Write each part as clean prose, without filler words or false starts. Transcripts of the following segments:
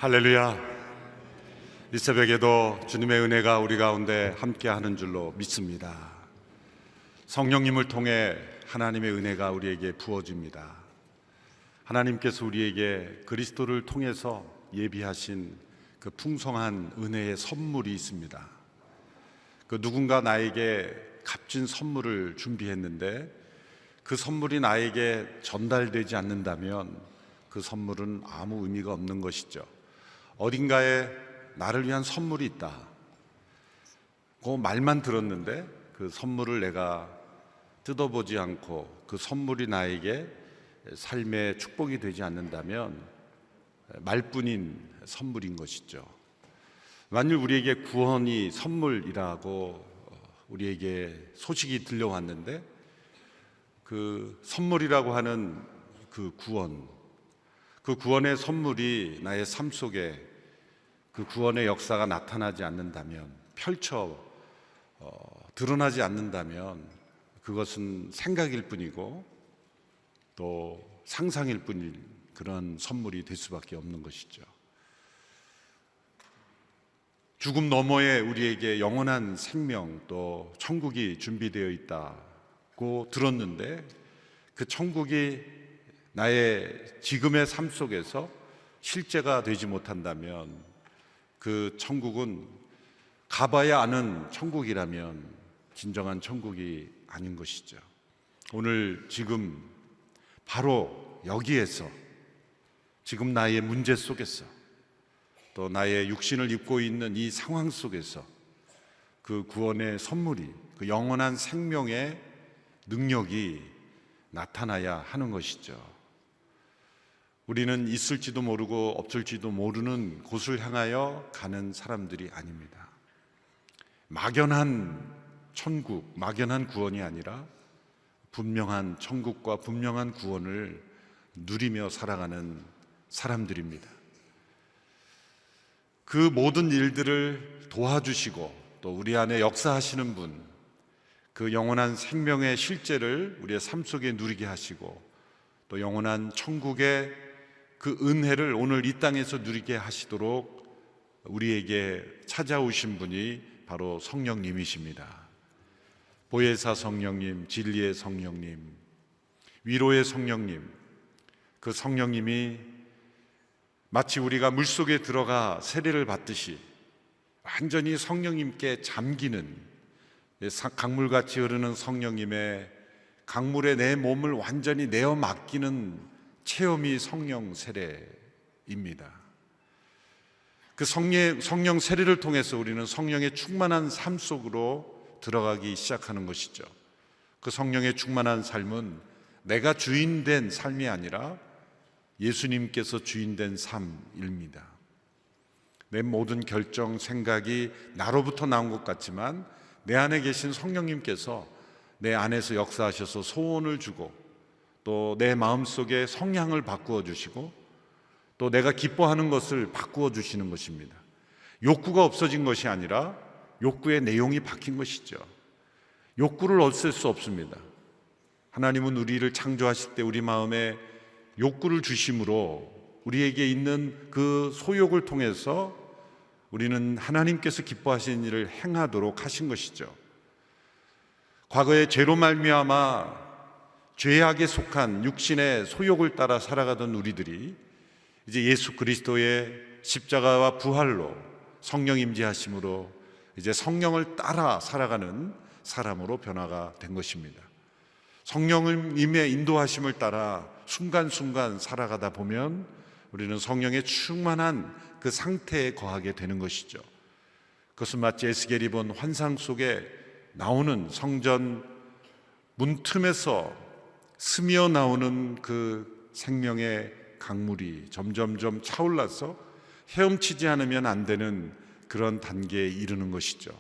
할렐루야. 이 새벽에도 주님의 은혜가 우리 가운데 함께하는 줄로 믿습니다. 성령님을 통해 하나님의 은혜가 우리에게 부어집니다. 하나님께서 우리에게 그리스도를 통해서 예비하신 그 풍성한 은혜의 선물이 있습니다. 그 누군가 나에게 값진 선물을 준비했는데 그 선물이 나에게 전달되지 않는다면 그 선물은 아무 의미가 없는 것이죠. 어딘가에 나를 위한 선물이 있다, 그 말만 들었는데 그 선물을 내가 뜯어보지 않고 그 선물이 나에게 삶의 축복이 되지 않는다면 말뿐인 선물인 것이죠. 만일 우리에게 구원이 선물이라고 우리에게 소식이 들려왔는데 그 선물이라고 하는 그 구원의 선물이 나의 삶 속에 그 구원의 역사가 나타나지 않는다면, 드러나지 않는다면 그것은 생각일 뿐이고 또 상상일 뿐인 그런 선물이 될 수밖에 없는 것이죠. 죽음 너머에 우리에게 영원한 생명, 또 천국이 준비되어 있다고 들었는데 그 천국이 나의 지금의 삶 속에서 실제가 되지 못한다면 그 천국은 가봐야 아는 천국이라면 진정한 천국이 아닌 것이죠. 오늘 지금 바로 여기에서, 지금 나의 문제 속에서, 또 나의 육신을 입고 있는 이 상황 속에서 그 구원의 선물이, 그 영원한 생명의 능력이 나타나야 하는 것이죠. 우리는 있을지도 모르고 없을지도 모르는 곳을 향하여 가는 사람들이 아닙니다. 막연한 천국, 막연한 구원이 아니라 분명한 천국과 분명한 구원을 누리며 살아가는 사람들입니다. 그 모든 일들을 도와주시고 또 우리 안에 역사하시는 분, 그 영원한 생명의 실제를 우리의 삶 속에 누리게 하시고 또 영원한 천국의 그 은혜를 오늘 이 땅에서 누리게 하시도록 우리에게 찾아오신 분이 바로 성령님이십니다. 보혜사 성령님, 진리의 성령님, 위로의 성령님, 그 성령님이 마치 우리가 물속에 들어가 세례를 받듯이 완전히 성령님께 잠기는, 강물같이 흐르는 성령님의 강물에 내 몸을 완전히 내어 맡기는 체험이 성령 세례입니다. 그 성령 세례를 통해서 우리는 성령의 충만한 삶 속으로 들어가기 시작하는 것이죠. 그 성령의 충만한 삶은 내가 주인된 삶이 아니라 예수님께서 주인된 삶입니다. 내 모든 결정, 생각이 나로부터 나온 것 같지만 내 안에 계신 성령님께서 내 안에서 역사하셔서 소원을 주고 또 내 마음속에 성향을 바꾸어 주시고 또 내가 기뻐하는 것을 바꾸어 주시는 것입니다. 욕구가 없어진 것이 아니라 욕구의 내용이 바뀐 것이죠. 욕구를 없앨 수 없습니다. 하나님은 우리를 창조하실 때 우리 마음에 욕구를 주심으로 우리에게 있는 그 소욕을 통해서 우리는 하나님께서 기뻐하시는 일을 행하도록 하신 것이죠. 과거에 죄로 말미암아 죄악에 속한 육신의 소욕을 따라 살아가던 우리들이 이제 예수 그리스도의 십자가와 부활로 성령 임재하심으로 이제 성령을 따라 살아가는 사람으로 변화가 된 것입니다. 성령님의 인도하심을 따라 순간순간 살아가다 보면 우리는 성령의 충만한 그 상태에 거하게 되는 것이죠. 그것은 마치 에스겔이 본 환상 속에 나오는 성전 문틈에서 스며 나오는 그 생명의 강물이 점점점 차올라서 헤엄치지 않으면 안 되는 그런 단계에 이르는 것이죠.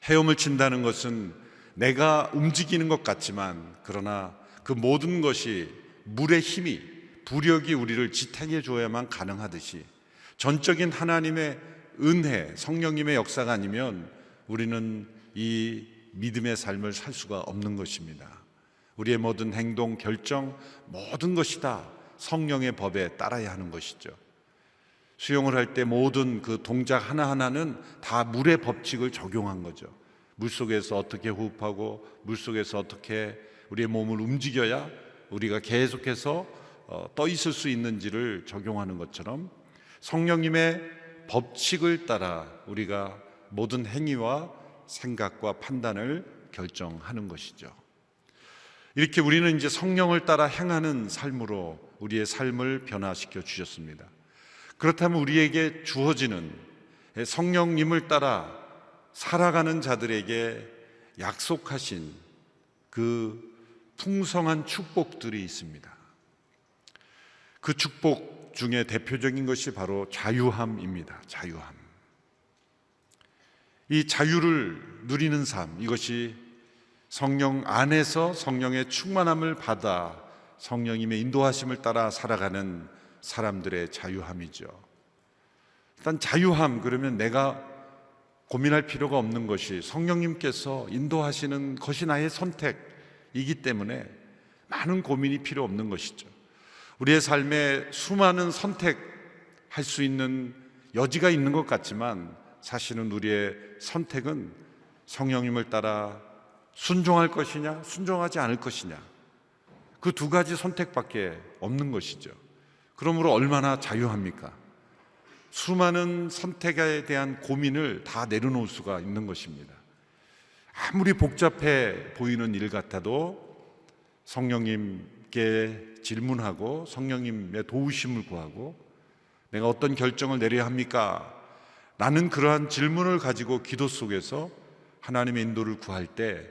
헤엄을 친다는 것은 내가 움직이는 것 같지만 그러나 그 모든 것이 물의 힘이, 부력이 우리를 지탱해 줘야만 가능하듯이 전적인 하나님의 은혜, 성령님의 역사가 아니면 우리는 이 믿음의 삶을 살 수가 없는 것입니다. 우리의 모든 행동, 결정, 모든 것이 다 성령의 법에 따라야 하는 것이죠. 수영을 할 때 모든 그 동작 하나하나는 다 물의 법칙을 적용한 거죠. 물속에서 어떻게 호흡하고 물속에서 어떻게 우리의 몸을 움직여야 우리가 계속해서 떠 있을 수 있는지를 적용하는 것처럼 성령님의 법칙을 따라 우리가 모든 행위와 생각과 판단을 결정하는 것이죠. 이렇게 우리는 이제 성령을 따라 행하는 삶으로 우리의 삶을 변화시켜 주셨습니다. 그렇다면 우리에게 주어지는 성령님을 따라 살아가는 자들에게 약속하신 그 풍성한 축복들이 있습니다. 그 축복 중에 대표적인 것이 바로 자유함입니다. 자유함. 이 자유를 누리는 삶, 이것이 성령 안에서 성령의 충만함을 받아 성령님의 인도하심을 따라 살아가는 사람들의 자유함이죠. 일단 자유함 그러면 내가 고민할 필요가 없는 것이 성령님께서 인도하시는 것이 나의 선택이기 때문에 많은 고민이 필요 없는 것이죠. 우리의 삶에 수많은 선택할 수 있는 여지가 있는 것 같지만 사실은 우리의 선택은 성령님을 따라 순종할 것이냐 순종하지 않을 것이냐, 그 두 가지 선택밖에 없는 것이죠. 그러므로 얼마나 자유합니까? 수많은 선택에 대한 고민을 다 내려놓을 수가 있는 것입니다. 아무리 복잡해 보이는 일 같아도 성령님께 질문하고 성령님의 도우심을 구하고 내가 어떤 결정을 내려야 합니까? 라는 그러한 질문을 가지고 기도 속에서 하나님의 인도를 구할 때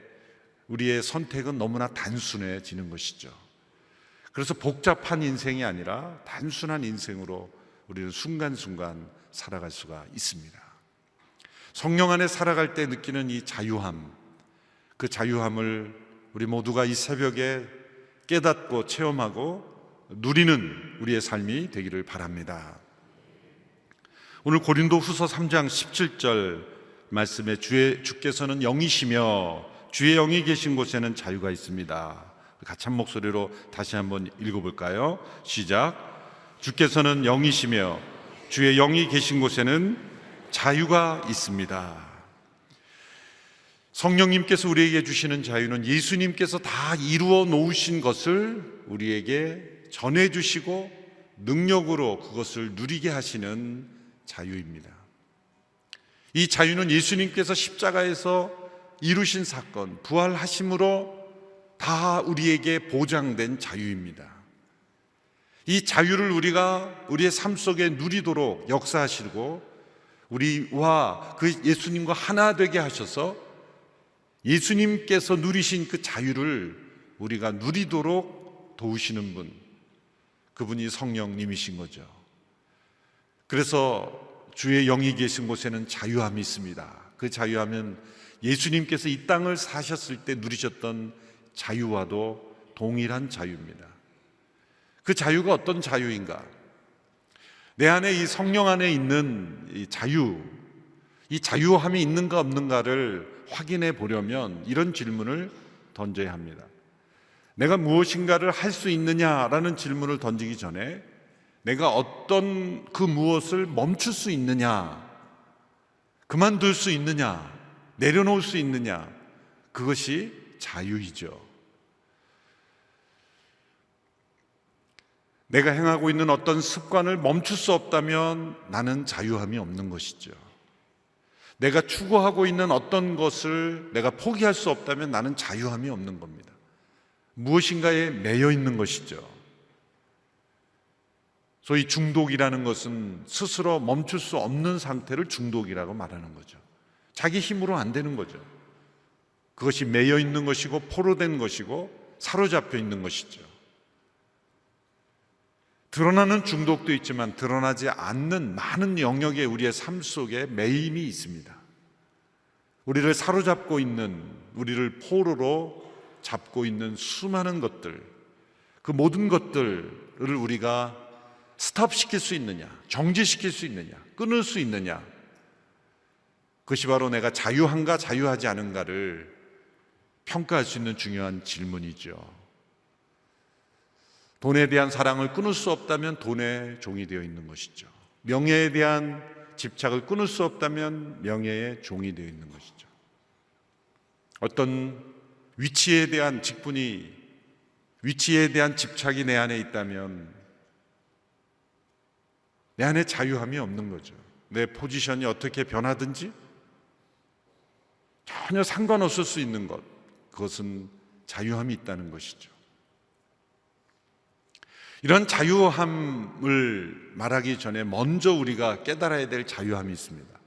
우리의 선택은 너무나 단순해지는 것이죠. 그래서 복잡한 인생이 아니라 단순한 인생으로 우리는 순간순간 살아갈 수가 있습니다. 성령 안에 살아갈 때 느끼는 이 자유함, 그 자유함을 우리 모두가 이 새벽에 깨닫고 체험하고 누리는 우리의 삶이 되기를 바랍니다. 오늘 고린도후서 3장 17절 말씀에 주께서는 영이시며 주의 영이 계신 곳에는 자유가 있습니다. 같이 한 목소리로 다시 한번 읽어볼까요? 시작. 주께서는 영이시며 주의 영이 계신 곳에는 자유가 있습니다. 성령님께서 우리에게 주시는 자유는 예수님께서 다 이루어 놓으신 것을 우리에게 전해주시고 능력으로 그것을 누리게 하시는 자유입니다. 이 자유는 예수님께서 십자가에서 이루신 사건, 부활하심으로 다 우리에게 보장된 자유입니다. 이 자유를 우리가 우리의 삶 속에 누리도록 역사하시고 우리와 그 예수님과 하나 되게 하셔서 예수님께서 누리신 그 자유를 우리가 누리도록 도우시는 분, 그분이 성령님이신 거죠. 그래서 주의 영이 계신 곳에는 자유함이 있습니다. 그 자유함은 예수님께서 이 땅을 사셨을 때 누리셨던 자유와도 동일한 자유입니다. 그 자유가 어떤 자유인가? 내 안에 이 성령 안에 있는 이 자유, 이 자유함이 있는가 없는가를 확인해 보려면 이런 질문을 던져야 합니다. 내가 무엇인가를 할 수 있느냐라는 질문을 던지기 전에 내가 어떤 그 무엇을 멈출 수 있느냐, 그만둘 수 있느냐, 내려놓을 수 있느냐, 그것이 자유이죠. 내가 행하고 있는 어떤 습관을 멈출 수 없다면 나는 자유함이 없는 것이죠. 내가 추구하고 있는 어떤 것을 내가 포기할 수 없다면 나는 자유함이 없는 겁니다. 무엇인가에 매여 있는 것이죠. 소위 중독이라는 것은 스스로 멈출 수 없는 상태를 중독이라고 말하는 거죠. 자기 힘으로 안 되는 거죠. 그것이 매여 있는 것이고 포로된 것이고 사로잡혀 있는 것이죠. 드러나는 중독도 있지만 드러나지 않는 많은 영역에 우리의 삶 속에 매임이 있습니다. 우리를 사로잡고 있는, 우리를 포로로 잡고 있는 수많은 것들, 그 모든 것들을 우리가 스톱시킬 수 있느냐, 정지시킬 수 있느냐, 끊을 수 있느냐, 그것이 바로 내가 자유한가 자유하지 않은가를 평가할 수 있는 중요한 질문이죠. 돈에 대한 사랑을 끊을 수 없다면 돈의 종이 되어 있는 것이죠. 명예에 대한 집착을 끊을 수 없다면 명예의 종이 되어 있는 것이죠. 어떤 위치에 대한 직분이, 위치에 대한 집착이 내 안에 있다면 내 안에 자유함이 없는 거죠. 내 포지션이 어떻게 변하든지 전혀 상관없을 수 있는 것, 그것은 자유함이 있다는 것이죠. 이런 자유함을 말하기 전에 먼저 우리가 깨달아야 될 자유함이 있습니다.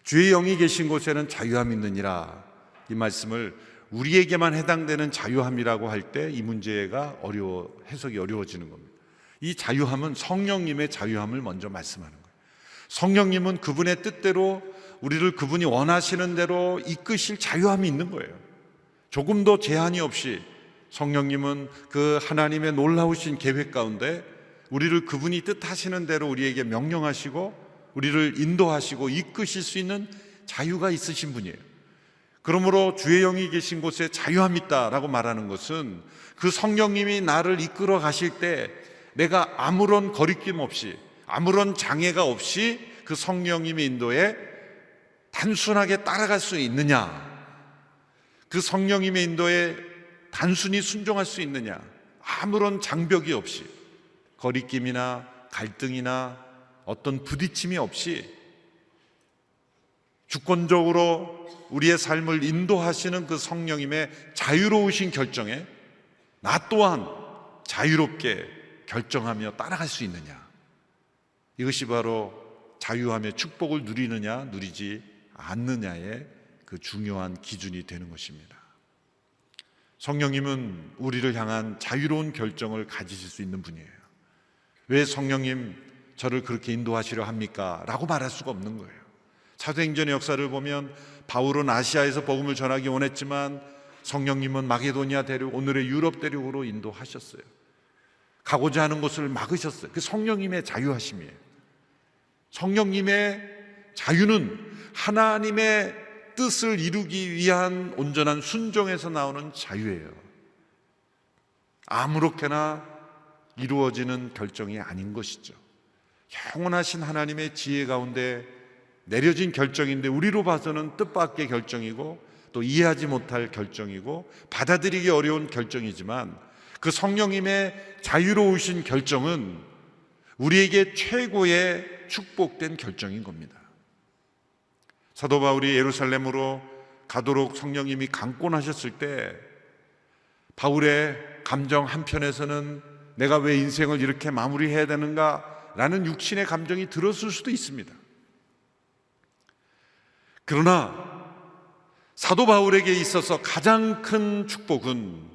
주의 영이 계신 곳에는 자유함이 있느니라, 이 말씀을 우리에게만 해당되는 자유함이라고 할 때 이 문제가 해석이 어려워지는 겁니다. 이 자유함은 성령님의 자유함을 먼저 말씀하는 거예요. 성령님은 그분의 뜻대로 우리를 그분이 원하시는 대로 이끄실 자유함이 있는 거예요. 조금도 제한이 없이 성령님은 그 하나님의 놀라우신 계획 가운데 우리를 그분이 뜻하시는 대로 우리에게 명령하시고 우리를 인도하시고 이끄실 수 있는 자유가 있으신 분이에요. 그러므로 주의 영이 계신 곳에 자유함이 있다라고 말하는 것은 그 성령님이 나를 이끌어 가실 때 내가 아무런 거리낌 없이, 아무런 장애가 없이 그 성령님의 인도에 단순하게 따라갈 수 있느냐, 그 성령님의 인도에 단순히 순종할 수 있느냐, 아무런 장벽이 없이, 거리낌이나 갈등이나 어떤 부딪힘이 없이 주권적으로 우리의 삶을 인도하시는 그 성령님의 자유로우신 결정에 나 또한 자유롭게 결정하며 따라갈 수 있느냐, 이것이 바로 자유함의 축복을 누리느냐 누리지 않느냐의 그 중요한 기준이 되는 것입니다. 성령님은 우리를 향한 자유로운 결정을 가지실 수 있는 분이에요. 왜 성령님 저를 그렇게 인도하시려 합니까? 라고 말할 수가 없는 거예요. 사도행전의 역사를 보면 바울은 아시아에서 복음을 전하기 원했지만 성령님은 마게도니아 대륙, 오늘의 유럽 대륙으로 인도하셨어요. 가고자 하는 곳을 막으셨어요. 그 성령님의 자유하심이에요. 성령님의 자유는 하나님의 뜻을 이루기 위한 온전한 순종에서 나오는 자유예요. 아무렇게나 이루어지는 결정이 아닌 것이죠. 영원하신 하나님의 지혜 가운데 내려진 결정인데 우리로 봐서는 뜻밖의 결정이고 또 이해하지 못할 결정이고 받아들이기 어려운 결정이지만 그 성령님의 자유로우신 결정은 우리에게 최고의 축복된 결정인 겁니다. 사도 바울이 예루살렘으로 가도록 성령님이 강권하셨을 때 바울의 감정 한편에서는 내가 왜 인생을 이렇게 마무리해야 되는가 라는 육신의 감정이 들었을 수도 있습니다. 그러나 사도 바울에게 있어서 가장 큰 축복은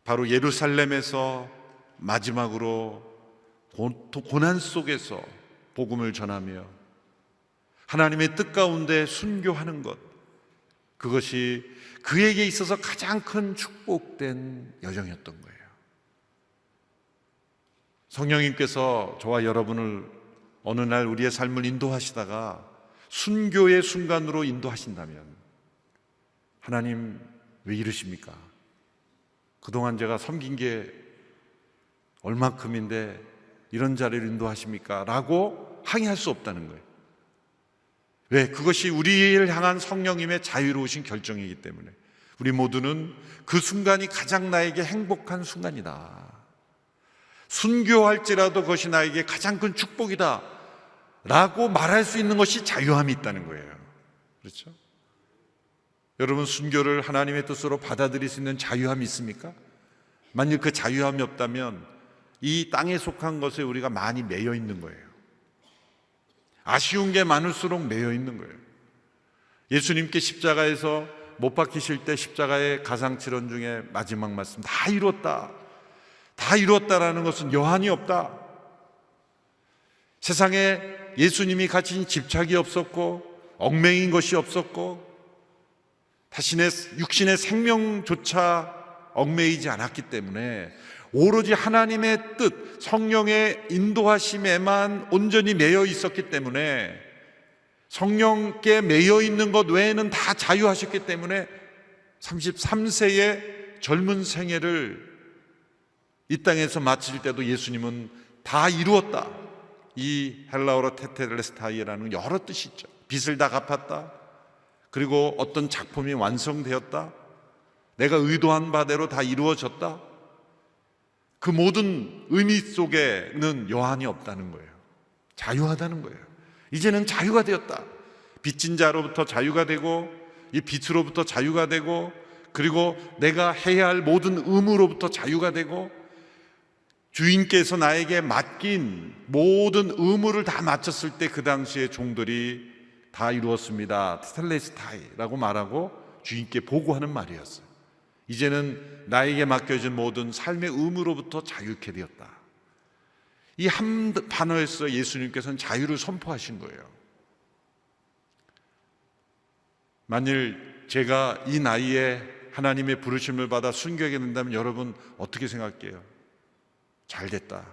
바로 예루살렘에서 마지막으로 고난 속에서 복음을 전하며 하나님의 뜻 가운데 순교하는 것, 그것이 그에게 있어서 가장 큰 축복된 여정이었던 거예요. 성령님께서 저와 여러분을 어느 날 우리의 삶을 인도하시다가 순교의 순간으로 인도하신다면 하나님 왜 이러십니까? 그동안 제가 섬긴 게 얼마큼인데 이런 자리를 인도하십니까? 라고 항의할 수 없다는 거예요. 왜? 그것이 우리를 향한 성령님의 자유로우신 결정이기 때문에 우리 모두는 그 순간이 가장 나에게 행복한 순간이다. 순교할지라도 그것이 나에게 가장 큰 축복이다 라고 말할 수 있는 것이 자유함이 있다는 거예요. 그렇죠? 여러분, 순교를 하나님의 뜻으로 받아들일 수 있는 자유함이 있습니까? 만일 그 자유함이 없다면 이 땅에 속한 것에 우리가 많이 매여 있는 거예요. 아쉬운 게 많을수록 매여 있는 거예요. 예수님께 십자가에서 못 박히실 때 십자가의 가상칠언 중에 마지막 말씀, 다 이루었다. 다 이루었다라는 것은 여한이 없다. 세상에 예수님이 가진 집착이 없었고 얽매인 것이 없었고 자신의 육신의 생명조차 얽매이지 않았기 때문에 오로지 하나님의 뜻, 성령의 인도하심에만 온전히 매여 있었기 때문에 성령께 매여 있는 것 외에는 다 자유하셨기 때문에 33세의 젊은 생애를 이 땅에서 마칠 때도 예수님은 다 이루었다, 이 헬라어로 테텔레스타이라는 여러 뜻이 있죠. 빚을 다 갚았다, 그리고 어떤 작품이 완성되었다, 내가 의도한 바대로 다 이루어졌다. 그 모든 의미 속에는 여한이 없다는 거예요. 자유하다는 거예요. 이제는 자유가 되었다. 빚진 자로부터 자유가 되고, 이 빚으로부터 자유가 되고, 그리고 내가 해야 할 모든 의무로부터 자유가 되고, 주인께서 나에게 맡긴 모든 의무를 다 마쳤을 때 그 당시에 종들이 다 이루었습니다, 텔레스타이라고 말하고 주인께 보고하는 말이었어요. 이제는 나에게 맡겨진 모든 삶의 의무로부터 자유케 되었다. 이 한 단어에서 예수님께서는 자유를 선포하신 거예요. 만일 제가 이 나이에 하나님의 부르심을 받아 순교하게 된다면 여러분 어떻게 생각해요? 잘 됐다,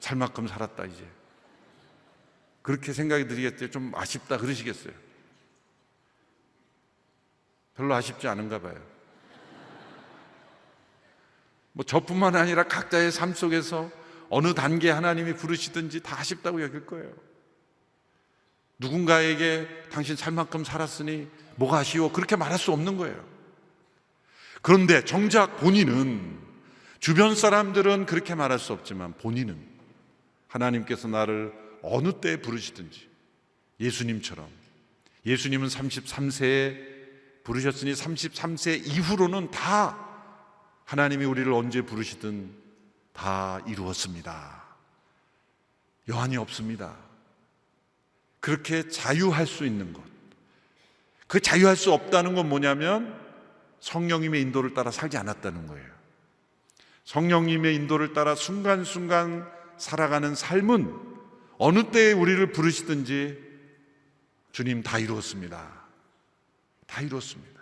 살 만큼 살았다, 이제 그렇게 생각이 들겠어요? 좀 아쉽다 그러시겠어요? 별로 아쉽지 않은가 봐요. 뭐 저뿐만 아니라 각자의 삶 속에서 어느 단계에 하나님이 부르시든지 다 아쉽다고 여길 거예요. 누군가에게 당신 살 만큼 살았으니 뭐가 아쉬워, 그렇게 말할 수 없는 거예요. 그런데 정작 본인은, 주변 사람들은 그렇게 말할 수 없지만 본인은 하나님께서 나를 어느 때에 부르시든지, 예수님처럼, 예수님은 33세에 부르셨으니 33세 이후로는 다 하나님이 우리를 언제 부르시든 다 이루었습니다. 여한이 없습니다. 그렇게 자유할 수 있는 것, 그 자유할 수 없다는 건 뭐냐면 성령님의 인도를 따라 살지 않았다는 거예요. 성령님의 인도를 따라 순간순간 살아가는 삶은 어느 때에 우리를 부르시든지 주님 다 이루었습니다, 다 이루었습니다.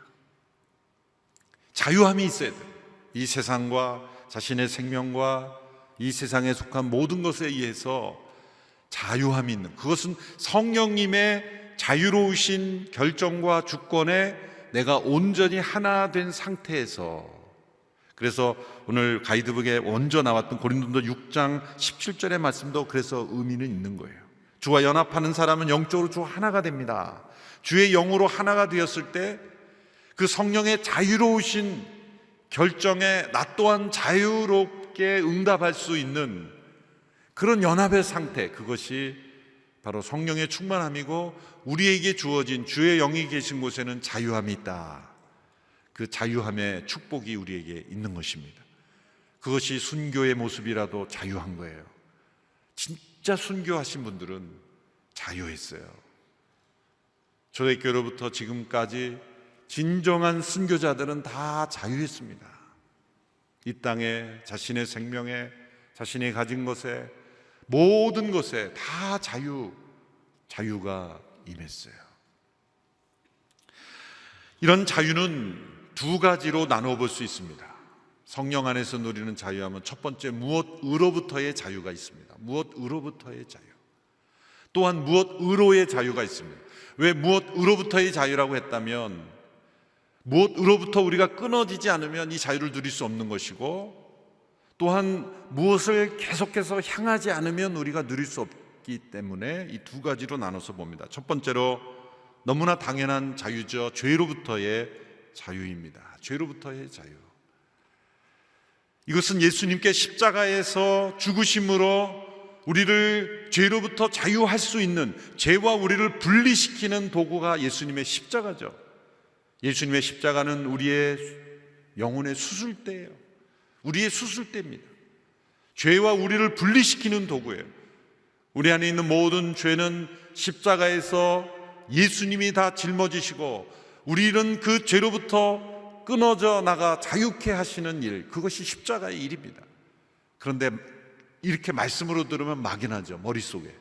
자유함이 있어야 돼요. 이 세상과 자신의 생명과 이 세상에 속한 모든 것에 의해서 자유함이 있는, 그것은 성령님의 자유로우신 결정과 주권에 내가 온전히 하나 된 상태에서. 그래서 오늘 가이드북에 먼저 나왔던 고린도서 6장 17절의 말씀도 그래서 의미는 있는 거예요. 주와 연합하는 사람은 영적으로 주와 하나가 됩니다. 주의 영으로 하나가 되었을 때 그 성령의 자유로우신 결정에 나 또한 자유롭게 응답할 수 있는 그런 연합의 상태, 그것이 바로 성령의 충만함이고, 우리에게 주어진 주의 영이 계신 곳에는 자유함이 있다. 그 자유함의 축복이 우리에게 있는 것입니다. 그것이 순교의 모습이라도 자유한 거예요. 진짜 순교하신 분들은 자유했어요. 초대교로부터 지금까지 진정한 순교자들은 다 자유했습니다. 이 땅에 자신의 생명에, 자신이 가진 것에, 모든 것에 다 자유가 임했어요. 이런 자유는 두 가지로 나누어 볼 수 있습니다. 성령 안에서 누리는 자유하면 첫 번째, 무엇으로부터의 자유가 있습니다. 무엇으로부터의 자유. 또한 무엇으로의 자유가 있습니다. 왜 무엇으로부터의 자유라고 했다면, 무엇으로부터 우리가 끊어지지 않으면 이 자유를 누릴 수 없는 것이고, 또한 무엇을 계속해서 향하지 않으면 우리가 누릴 수 없기 때문에 이 두 가지로 나눠서 봅니다. 첫 번째로 너무나 당연한 자유죠. 죄로부터의 자유입니다. 죄로부터의 자유. 이것은 예수님께 십자가에서 죽으심으로 우리를 죄로부터 자유할 수 있는, 죄와 우리를 분리시키는 도구가 예수님의 십자가죠. 예수님의 십자가는 우리의 영혼의 수술대예요. 우리의 수술대입니다. 죄와 우리를 분리시키는 도구예요. 우리 안에 있는 모든 죄는 십자가에서 예수님이 다 짊어지시고 우리는 그 죄로부터 끊어져 나가 자유케 하시는 일, 그것이 십자가의 일입니다. 그런데 이렇게 말씀으로 들으면 막연하죠. 머릿속에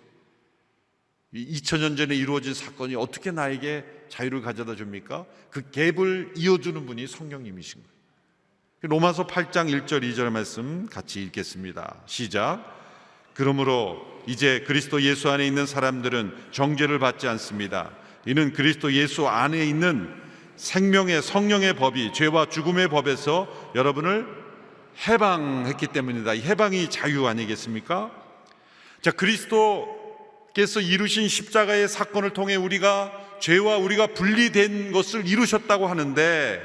2000년 전에 이루어진 사건이 어떻게 나에게 자유를 가져다 줍니까? 그 갭을 이어주는 분이 성령님이신 거예요. 로마서 8장 1절 2절 말씀 같이 읽겠습니다. 시작. 그러므로 이제 그리스도 예수 안에 있는 사람들은 정죄를 받지 않습니다. 이는 그리스도 예수 안에 있는 생명의 성령의 법이 죄와 죽음의 법에서 여러분을 해방했기 때문이다. 이 해방이 자유 아니겠습니까? 자, 그리스도께서 이루신 십자가의 사건을 통해 죄와 우리가 분리된 것을 이루셨다고 하는데,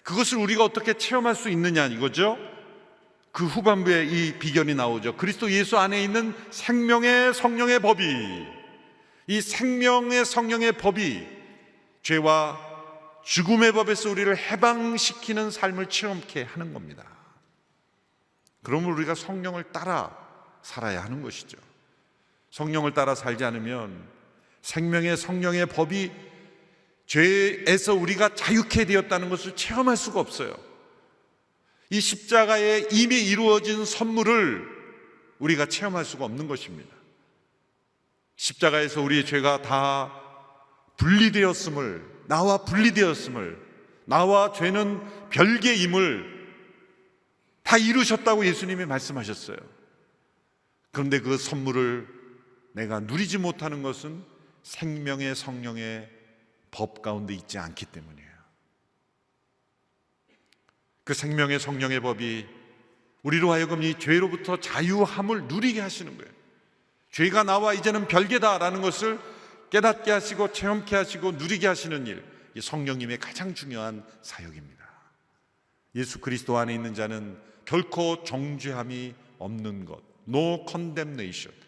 그것을 우리가 어떻게 체험할 수 있느냐 이거죠. 그 후반부에 이 비결이 나오죠. 그리스도 예수 안에 있는 생명의 성령의 법이, 이 생명의 성령의 법이 죄와 죽음의 법에서 우리를 해방시키는 삶을 체험케 하는 겁니다. 그러면 우리가 성령을 따라 살아야 하는 것이죠. 성령을 따라 살지 않으면 생명의 성령의 법이 죄에서 우리가 자유케 되었다는 것을 체험할 수가 없어요. 이 십자가에 이미 이루어진 선물을 우리가 체험할 수가 없는 것입니다. 십자가에서 우리의 죄가 다 나와 분리되었음을, 나와 죄는 별개임을 다 이루셨다고 예수님이 말씀하셨어요. 그런데 그 선물을 내가 누리지 못하는 것은 생명의 성령의 법 가운데 있지 않기 때문이에요. 그 생명의 성령의 법이 우리로 하여금 이 죄로부터 자유함을 누리게 하시는 거예요. 죄가 나와 이제는 별개다라는 것을 깨닫게 하시고 체험케 하시고 누리게 하시는 일, 이 성령님의 가장 중요한 사역입니다. 예수 그리스도 안에 있는 자는 결코 정죄함이 없는 것, No condemnation,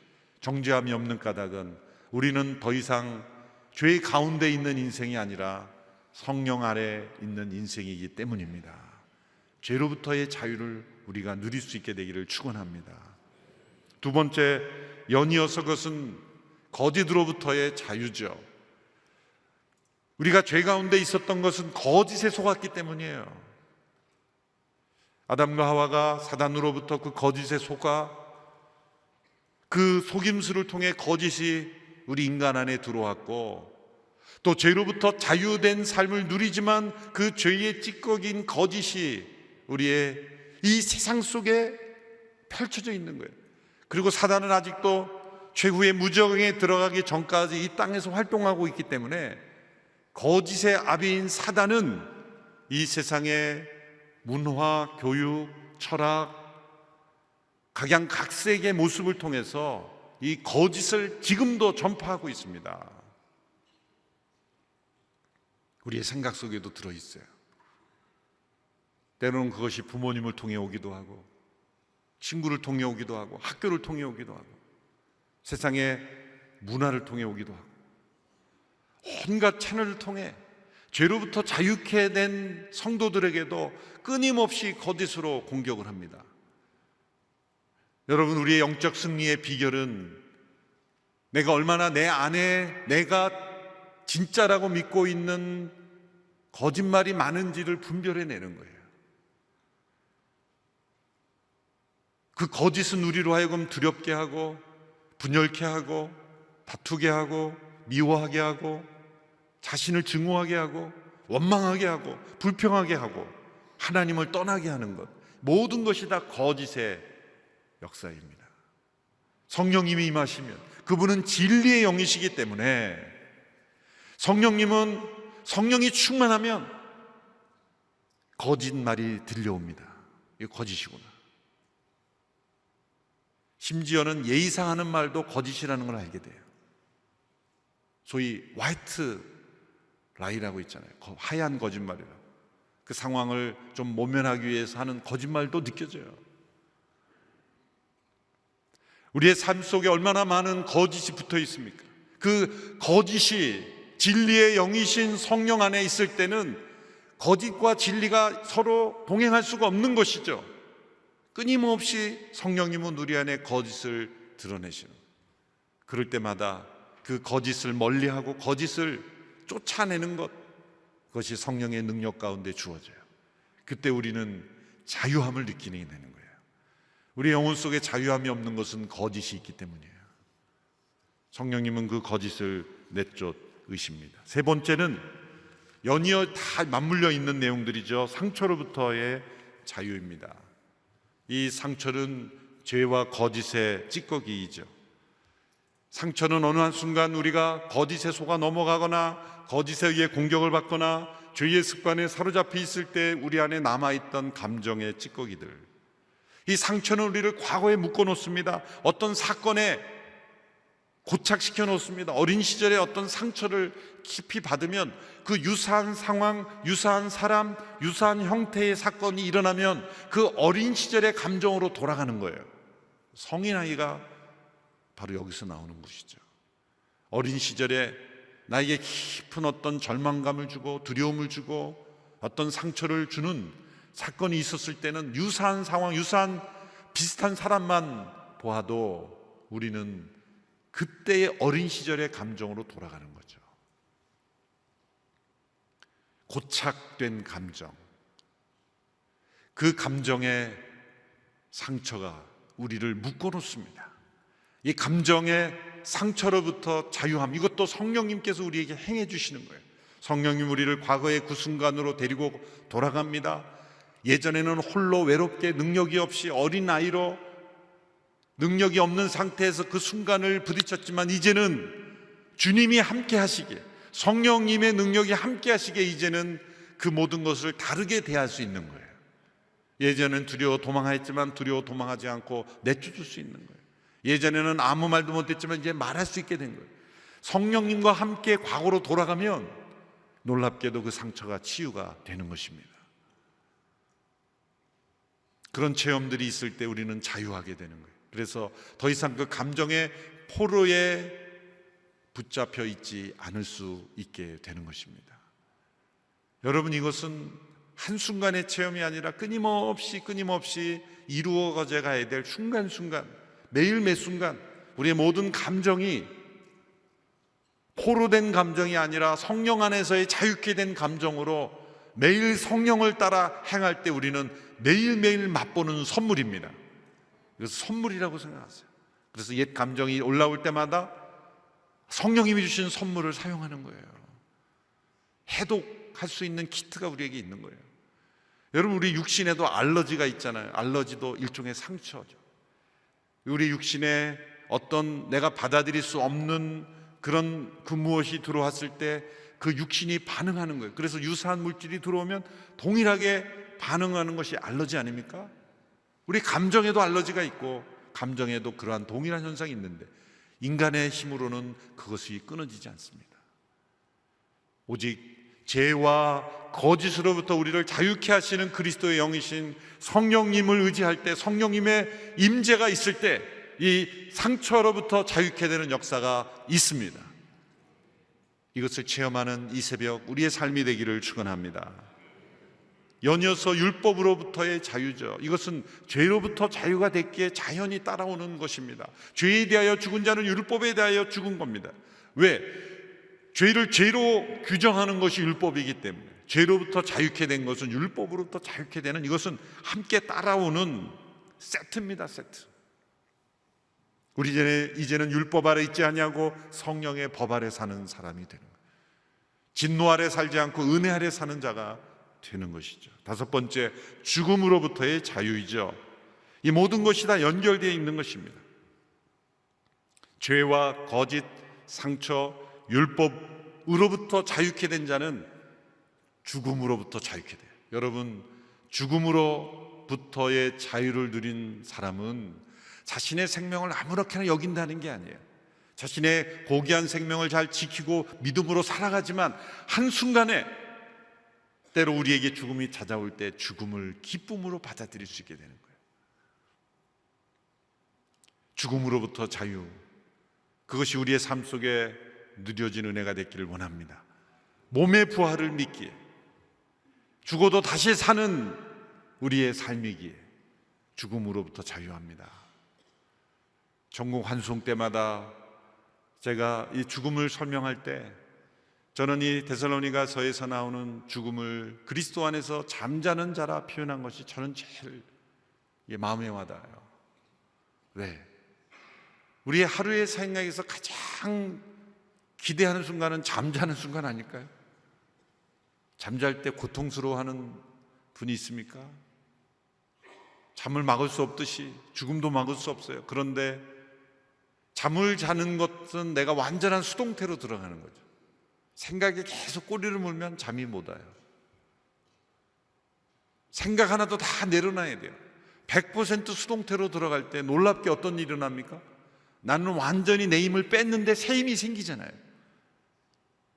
정죄함이 없는 까닭은 우리는 더 이상 죄 가운데 있는 인생이 아니라 성령 아래 있는 인생이기 때문입니다. 죄로부터의 자유를 우리가 누릴 수 있게 되기를 축원합니다. 두 번째, 연이어서 그것은 거짓으로부터의 자유죠. 우리가 죄 가운데 있었던 것은 거짓에 속았기 때문이에요. 아담과 하와가 사단으로부터 그 거짓에 속아 그 속임수를 통해 거짓이 우리 인간 안에 들어왔고, 또 죄로부터 자유된 삶을 누리지만 그 죄의 찌꺼기인 거짓이 우리의 이 세상 속에 펼쳐져 있는 거예요. 그리고 사단은 아직도 최후의 무저항에 들어가기 전까지 이 땅에서 활동하고 있기 때문에 거짓의 아비인 사단은 이 세상의 문화, 교육, 철학, 각양각색의 모습을 통해서 이 거짓을 지금도 전파하고 있습니다. 우리의 생각 속에도 들어있어요. 때로는 그것이 부모님을 통해 오기도 하고, 친구를 통해 오기도 하고, 학교를 통해 오기도 하고, 세상의 문화를 통해 오기도 하고, 온갖 채널을 통해 죄로부터 자유케 된 성도들에게도 끊임없이 거짓으로 공격을 합니다. 여러분, 우리의 영적 승리의 비결은 내가 얼마나 내 안에 내가 진짜라고 믿고 있는 거짓말이 많은지를 분별해내는 거예요. 그 거짓은 우리로 하여금 두렵게 하고, 분열케 하고, 다투게 하고, 미워하게 하고, 자신을 증오하게 하고, 원망하게 하고, 불평하게 하고, 하나님을 떠나게 하는 것, 모든 것이 다 거짓의 역사입니다. 성령님이 임하시면, 그분은 진리의 영이시기 때문에, 성령이 충만하면 거짓말이 들려옵니다. 이게 거짓이구나. 심지어는 예의상 하는 말도 거짓이라는 걸 알게 돼요. 소위 화이트 라이라고 있잖아요. 하얀 거짓말이라고. 그 상황을 좀 모면하기 위해서 하는 거짓말도 느껴져요. 우리의 삶 속에 얼마나 많은 거짓이 붙어 있습니까? 그 거짓이 진리의 영이신 성령 안에 있을 때는 거짓과 진리가 서로 동행할 수가 없는 것이죠. 끊임없이 성령님은 우리 안에 거짓을 드러내시는, 그럴 때마다 그 거짓을 멀리하고 거짓을 쫓아내는 것, 그것이 성령의 능력 가운데 주어져요. 그때 우리는 자유함을 느끼게 되는 거예요. 우리 영혼 속에 자유함이 없는 것은 거짓이 있기 때문이에요. 성령님은 그 거짓을 내쫓으십니다. 세 번째는 연이어 다 맞물려 있는 내용들이죠. 상처로부터의 자유입니다. 이 상처는 죄와 거짓의 찌꺼기이죠. 상처는 어느 한순간 우리가 거짓에 속아 넘어가거나 거짓에 의해 공격을 받거나 죄의 습관에 사로잡혀 있을 때 우리 안에 남아있던 감정의 찌꺼기들, 이 상처는 우리를 과거에 묶어 놓습니다. 어떤 사건에 고착시켜 놓습니다. 어린 시절에 어떤 상처를 깊이 받으면 그 유사한 상황, 유사한 사람, 유사한 형태의 사건이 일어나면 그 어린 시절의 감정으로 돌아가는 거예요. 성인 아이가 바로 여기서 나오는 것이죠. 어린 시절에 나에게 깊은 어떤 절망감을 주고 두려움을 주고 어떤 상처를 주는 사건이 있었을 때는 유사한 상황, 유사한 비슷한 사람만 보아도 우리는 그때의 어린 시절의 감정으로 돌아가는 거죠. 고착된 감정, 그 감정의 상처가 우리를 묶어놓습니다. 이 감정의 상처로부터 자유함, 이것도 성령님께서 우리에게 행해 주시는 거예요. 성령님 우리를 과거의 그 순간으로 데리고 돌아갑니다. 예전에는 홀로 외롭게 능력이 없이 어린 아이로 능력이 없는 상태에서 그 순간을 부딪혔지만 이제는 주님이 함께 하시기에, 성령님의 능력이 함께 하시기에 이제는 그 모든 것을 다르게 대할 수 있는 거예요. 예전엔 두려워 도망했지만 두려워 도망하지 않고 내쫓을 수 있는 거예요. 예전에는 아무 말도 못했지만 이제 말할 수 있게 된 거예요. 성령님과 함께 과거로 돌아가면 놀랍게도 그 상처가 치유가 되는 것입니다. 그런 체험들이 있을 때 우리는 자유하게 되는 거예요. 그래서 더 이상 그 감정의 포로에 붙잡혀 있지 않을 수 있게 되는 것입니다. 여러분, 이것은 한순간의 체험이 아니라 끊임없이 이루어져 가야 될 순간순간, 매일 매 순간 우리의 모든 감정이 포로된 감정이 아니라 성령 안에서의 자유케 된 감정으로 매일 성령을 따라 행할 때 우리는 매일매일 맛보는 선물입니다. 그래서 선물이라고 생각하세요. 그래서 옛 감정이 올라올 때마다 성령님이 주신 선물을 사용하는 거예요. 해독할 수 있는 키트가 우리에게 있는 거예요. 여러분, 우리 육신에도 알러지가 있잖아요. 알러지도 일종의 상처죠. 우리 육신에 어떤 내가 받아들일 수 없는 그런 그 무엇이 들어왔을 때 그 육신이 반응하는 거예요. 그래서 유사한 물질이 들어오면 동일하게 반응하는 것이 알러지 아닙니까? 우리 감정에도 알러지가 있고 감정에도 그러한 동일한 현상이 있는데 인간의 힘으로는 그것이 끊어지지 않습니다. 오직 죄와 거짓으로부터 우리를 자유케 하시는 그리스도의 영이신 성령님을 의지할 때, 성령님의 임재가 있을 때 이 상처로부터 자유케 되는 역사가 있습니다. 이것을 체험하는 이 새벽 우리의 삶이 되기를 축원합니다. 연이어서 율법으로부터의 자유죠. 이것은 죄로부터 자유가 됐기에 자연히 따라오는 것입니다. 죄에 대하여 죽은 자는 율법에 대하여 죽은 겁니다. 왜? 죄를 죄로 규정하는 것이 율법이기 때문에, 죄로부터 자유케 된 것은 율법으로부터 자유케 되는, 이것은 함께 따라오는 세트입니다. 세트. 우리 이제는 율법 아래 있지 아니하고 성령의 법 아래 사는 사람이 되는 거예요. 진노 아래 살지 않고 은혜 아래 사는 자가 되는 것이죠. 다섯 번째, 죽음으로부터의 자유이죠. 이 모든 것이 다 연결되어 있는 것입니다. 죄와 거짓, 상처, 율법으로부터 자유케 된 자는 죽음으로부터 자유케 돼요. 여러분, 죽음으로부터의 자유를 누린 사람은 자신의 생명을 아무렇게나 여긴다는 게 아니에요. 자신의 고귀한 생명을 잘 지키고 믿음으로 살아가지만 한순간에 때로 우리에게 죽음이 찾아올 때 죽음을 기쁨으로 받아들일 수 있게 되는 거예요. 죽음으로부터 자유, 그것이 우리의 삶 속에 누려진 은혜가 됐기를 원합니다. 몸의 부활을 믿기에, 죽어도 다시 사는 우리의 삶이기에 죽음으로부터 자유합니다. 전국 환송 때마다 제가 이 죽음을 설명할 때 저는 이 데살로니가서에서 나오는 죽음을 그리스도 안에서 잠자는 자라 표현한 것이 저는 제일 마음에 와닿아요. 왜? 우리의 하루의 생각에서 가장 기대하는 순간은 잠자는 순간 아닐까요? 잠잘 때 고통스러워하는 분이 있습니까? 잠을 막을 수 없듯이 죽음도 막을 수 없어요. 그런데 잠을 자는 것은 내가 완전한 수동태로 들어가는 거죠. 생각에 계속 꼬리를 물면 잠이 못 와요. 생각 하나도 다 내려놔야 돼요. 100% 수동태로 들어갈 때 놀랍게 어떤 일이 일어납니까? 나는 완전히 내 힘을 뺐는데 새 힘이 생기잖아요.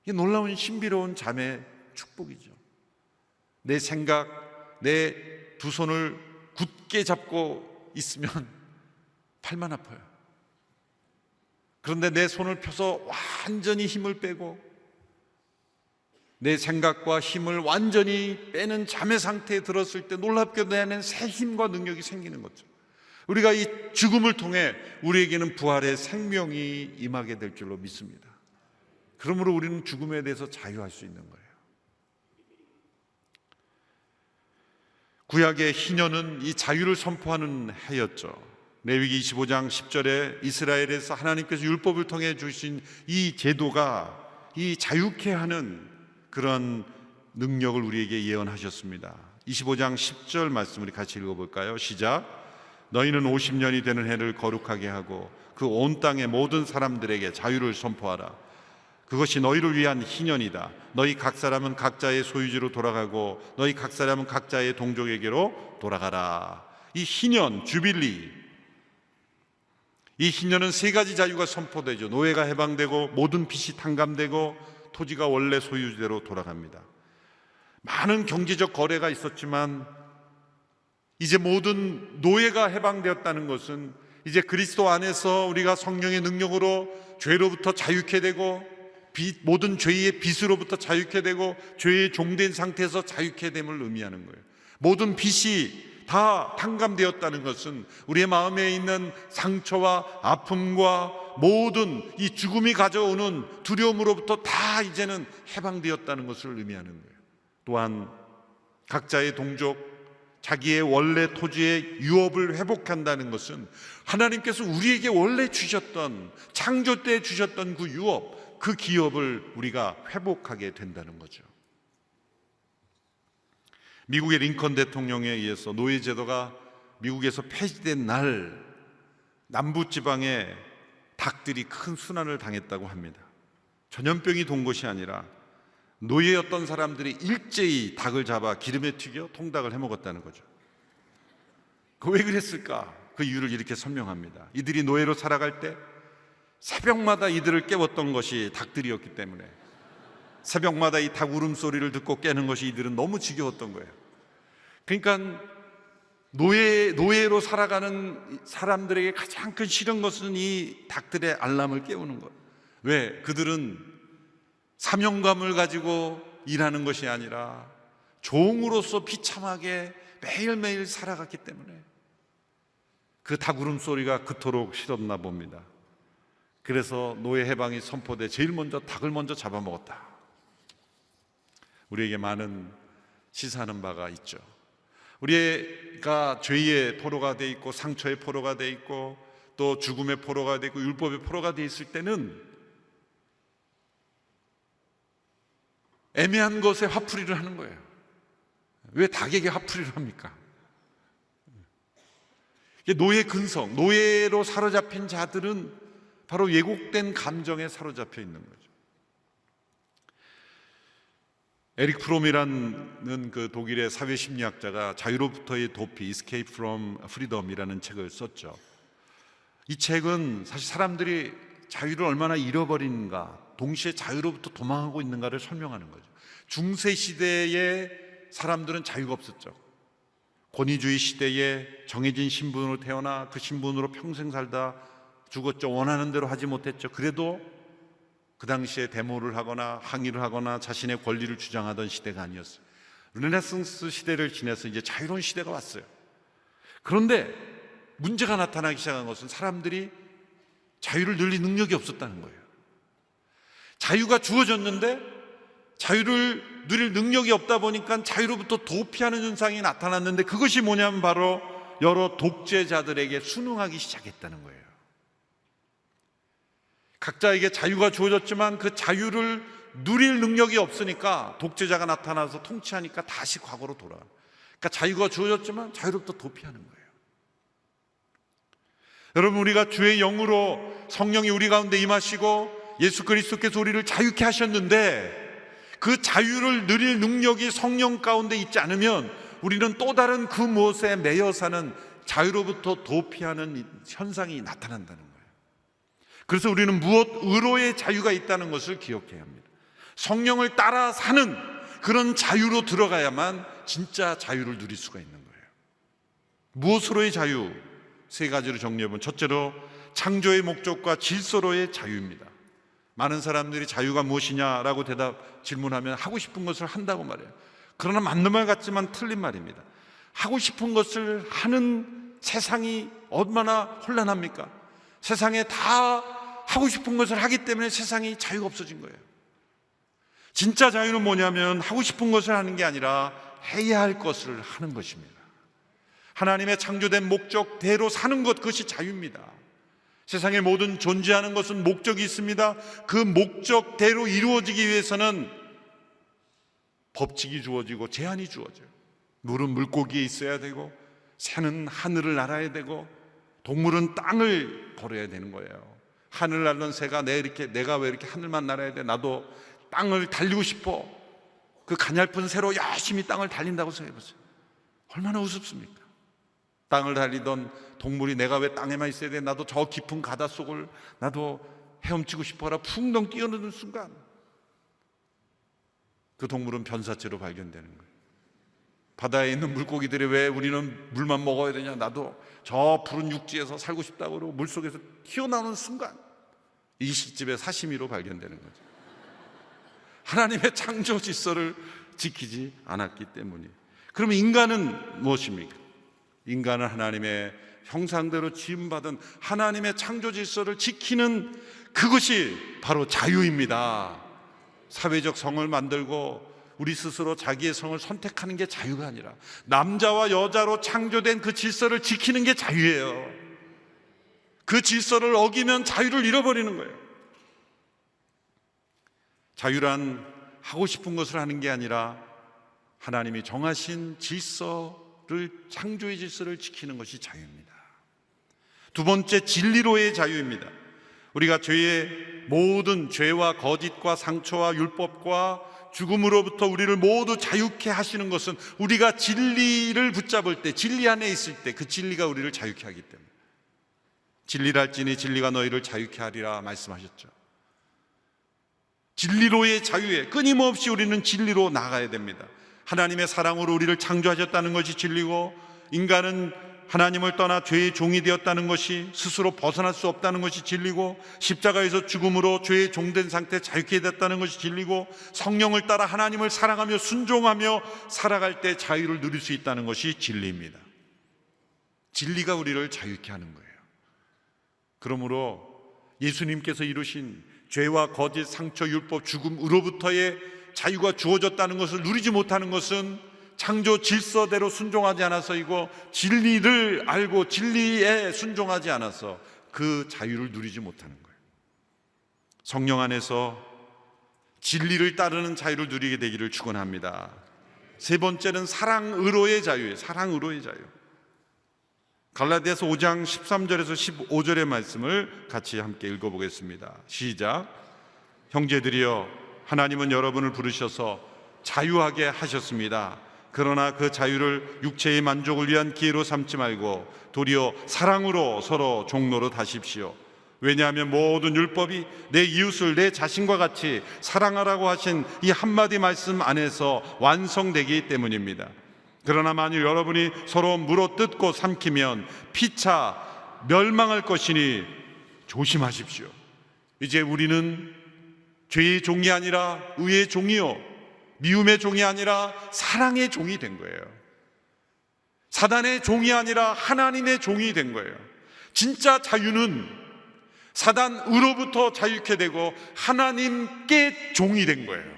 이게 놀라운 신비로운 잠의 축복이죠. 내 생각, 내 두 손을 굳게 잡고 있으면 팔만 아파요. 그런데 내 손을 펴서 완전히 힘을 빼고 내 생각과 힘을 완전히 빼는 잠의 상태에 들었을 때 놀랍게 내 안에 새 힘과 능력이 생기는 거죠. 우리가 이 죽음을 통해 우리에게는 부활의 생명이 임하게 될 줄로 믿습니다. 그러므로 우리는 죽음에 대해서 자유할 수 있는 거예요. 구약의 희년은 이 자유를 선포하는 해였죠. 레위기 25장 10절에 이스라엘에서 하나님께서 율법을 통해 주신 이 제도가 이 자유케 하는 그런 능력을 우리에게 예언하셨습니다. 25장 10절 말씀 우리 같이 읽어볼까요? 시작. 너희는 50년이 되는 해를 거룩하게 하고 그 온 땅의 모든 사람들에게 자유를 선포하라. 그것이 너희를 위한 희년이다. 너희 각 사람은 각자의 소유지로 돌아가고 너희 각 사람은 각자의 동족에게로 돌아가라. 이 희년, 주빌리, 이 희년은 세 가지 자유가 선포되죠. 노예가 해방되고 모든 빚이 탕감되고 토지가 원래 소유대로 돌아갑니다. 많은 경제적 거래가 있었지만 이제 모든 노예가 해방되었다는 것은 이제 그리스도 안에서 우리가 성령의 능력으로 죄로부터 자유케 되고 모든 죄의 빚으로부터 자유케 되고 죄의 종된 상태에서 자유케 됨을 의미하는 거예요. 모든 빚이 다 탕감되었다는 것은 우리의 마음에 있는 상처와 아픔과 모든 이 죽음이 가져오는 두려움으로부터 다 이제는 해방되었다는 것을 의미하는 거예요. 또한 각자의 동족, 자기의 원래 토지의 유업을 회복한다는 것은 하나님께서 우리에게 원래 주셨던, 창조 때 주셨던 그 유업, 그 기업을 우리가 회복하게 된다는 거죠. 미국의 링컨 대통령에 의해서 노예제도가 미국에서 폐지된 날 남부지방에 닭들이 큰 순환을 당했다고 합니다. 전염병이 돈 것이 아니라 노예였던 사람들이 일제히 닭을 잡아 기름에 튀겨 통닭을 해먹었다는 거죠. 왜 그랬을까? 그 이유를 이렇게 설명합니다. 이들이 노예로 살아갈 때 새벽마다 이들을 깨웠던 것이 닭들이었기 때문에 새벽마다 이 닭 울음소리를 듣고 깨는 것이 이들은 너무 지겨웠던 거예요. 그러니까 노예로 살아가는 사람들에게 가장 큰 싫은 것은 이 닭들의 알람을 깨우는 것. 왜? 그들은 사명감을 가지고 일하는 것이 아니라 종으로서 비참하게 매일매일 살아갔기 때문에 그 닭 울음소리가 그토록 싫었나 봅니다. 그래서 노예 해방이 선포돼 제일 먼저 닭을 먼저 잡아먹었다. 우리에게 많은 시사하는 바가 있죠. 우리가 죄의 포로가 돼 있고 상처의 포로가 돼 있고 또 죽음의 포로가 돼 있고 율법의 포로가 돼 있을 때는 애매한 것에 화풀이를 하는 거예요. 왜 닭에게 화풀이를 합니까? 노예 근성, 노예로 사로잡힌 자들은 바로 왜곡된 감정에 사로잡혀 있는 거죠. 에릭 프롬이라는 그 독일의 사회심리학자가 자유로부터의 도피, Escape from Freedom이라는 책을 썼죠. 이 책은 사실 사람들이 자유를 얼마나 잃어버리는가, 동시에 자유로부터 도망하고 있는가를 설명하는 거죠. 중세 시대에 사람들은 자유가 없었죠. 권위주의 시대에 정해진 신분으로 태어나 그 신분으로 평생 살다 죽었죠. 원하는 대로 하지 못했죠. 그래도 그 당시에 데모를 하거나 항의를 하거나 자신의 권리를 주장하던 시대가 아니었어요. 르네상스 시대를 지나서 이제 자유로운 시대가 왔어요. 그런데 문제가 나타나기 시작한 것은 사람들이 자유를 누릴 능력이 없었다는 거예요. 자유가 주어졌는데 자유를 누릴 능력이 없다 보니까 자유로부터 도피하는 현상이 나타났는데 그것이 뭐냐면 바로 여러 독재자들에게 순응하기 시작했다는 거예요. 각자에게 자유가 주어졌지만 그 자유를 누릴 능력이 없으니까 독재자가 나타나서 통치하니까 다시 과거로 돌아가요. 그러니까 자유가 주어졌지만 자유로부터 도피하는 거예요. 여러분, 우리가 주의 영으로 성령이 우리 가운데 임하시고 예수 그리스도께서 우리를 자유케 하셨는데 그 자유를 누릴 능력이 성령 가운데 있지 않으면 우리는 또 다른 그 무엇에 매여 사는 자유로부터 도피하는 현상이 나타난다는 거예요. 그래서 우리는 무엇 의로의 자유가 있다는 것을 기억해야 합니다. 성령을 따라 사는 그런 자유로 들어가야만 진짜 자유를 누릴 수가 있는 거예요. 무엇으로의 자유? 세 가지로 정리해보면, 첫째로 창조의 목적과 질서로의 자유입니다. 많은 사람들이 자유가 무엇이냐라고 질문하면 하고 싶은 것을 한다고 말해요. 그러나 맞는 말 같지만 틀린 말입니다. 하고 싶은 것을 하는 세상이 얼마나 혼란합니까? 세상에 다 하고 싶은 것을 하기 때문에 세상이 자유가 없어진 거예요. 진짜 자유는 뭐냐면 하고 싶은 것을 하는 게 아니라 해야 할 것을 하는 것입니다. 하나님의 창조된 목적대로 사는 것, 그것이 자유입니다. 세상의 모든 존재하는 것은 목적이 있습니다. 그 목적대로 이루어지기 위해서는 법칙이 주어지고 제한이 주어져요. 물은 물고기에 있어야 되고, 새는 하늘을 날아야 되고, 동물은 땅을 걸어야 되는 거예요. 하늘 날던 새가 내가 왜 이렇게 하늘만 날아야 돼? 나도 땅을 달리고 싶어. 그 가냘픈 새로 열심히 땅을 달린다고 생각해보세요. 얼마나 우습습니까? 땅을 달리던 동물이 내가 왜 땅에만 있어야 돼? 나도 저 깊은 가다 속을 나도 헤엄치고 싶어라 풍덩 뛰어드는 순간 그 동물은 변사체로 발견되는 거예요. 바다에 있는 물고기들이 왜 우리는 물만 먹어야 되냐? 나도 저 푸른 육지에서 살고 싶다고 그러고 물속에서 튀어나오는 순간 이 시집의 사시미로 발견되는 거죠. 하나님의 창조 질서를 지키지 않았기 때문이에요. 그러면 인간은 무엇입니까? 인간은 하나님의 형상대로 지음받은 하나님의 창조 질서를 지키는 그것이 바로 자유입니다. 사회적 성을 만들고 우리 스스로 자기의 성을 선택하는 게 자유가 아니라 남자와 여자로 창조된 그 질서를 지키는 게 자유예요. 그 질서를 어기면 자유를 잃어버리는 거예요. 자유란 하고 싶은 것을 하는 게 아니라 하나님이 정하신 질서를, 창조의 질서를 지키는 것이 자유입니다. 두 번째, 진리로의 자유입니다. 우리가 모든 죄와 거짓과 상처와 율법과 죽음으로부터 우리를 모두 자유케 하시는 것은 우리가 진리를 붙잡을 때, 진리 안에 있을 때 그 진리가 우리를 자유케 하기 때문에. 진리랄지니 진리가 너희를 자유케 하리라 말씀하셨죠. 진리로의 자유에 끊임없이 우리는 진리로 나가야 됩니다. 하나님의 사랑으로 우리를 창조하셨다는 것이 진리고, 인간은 하나님을 떠나 죄의 종이 되었다는 것이, 스스로 벗어날 수 없다는 것이 진리고, 십자가에서 죽음으로 죄의 종된 상태에 자유케 됐다는 것이 진리고, 성령을 따라 하나님을 사랑하며 순종하며 살아갈 때 자유를 누릴 수 있다는 것이 진리입니다. 진리가 우리를 자유케 하는 거예요. 그러므로 예수님께서 이루신 죄와 거짓, 상처, 율법, 죽음으로부터의 자유가 주어졌다는 것을 누리지 못하는 것은 창조 질서대로 순종하지 않아서이고, 진리를 알고 진리에 순종하지 않아서 그 자유를 누리지 못하는 거예요. 성령 안에서 진리를 따르는 자유를 누리게 되기를 축원합니다. 세 번째는 사랑으로의 자유예요. 사랑으로의 자유. 갈라디아서 5장 13절에서 15절의 말씀을 같이 함께 읽어보겠습니다. 시작. 형제들이여, 하나님은 여러분을 부르셔서 자유하게 하셨습니다. 그러나 그 자유를 육체의 만족을 위한 기회로 삼지 말고 도리어 사랑으로 서로 종노릇 하십시오. 왜냐하면 모든 율법이 내 이웃을 내 자신과 같이 사랑하라고 하신 이 한마디 말씀 안에서 완성되기 때문입니다. 그러나 만일 여러분이 서로 물어뜯고 삼키면 피차 멸망할 것이니 조심하십시오. 이제 우리는 죄의 종이 아니라 의의 종이요, 미움의 종이 아니라 사랑의 종이 된 거예요. 사단의 종이 아니라 하나님의 종이 된 거예요. 진짜 자유는 사단으로부터 자유케 되고 하나님께 종이 된 거예요.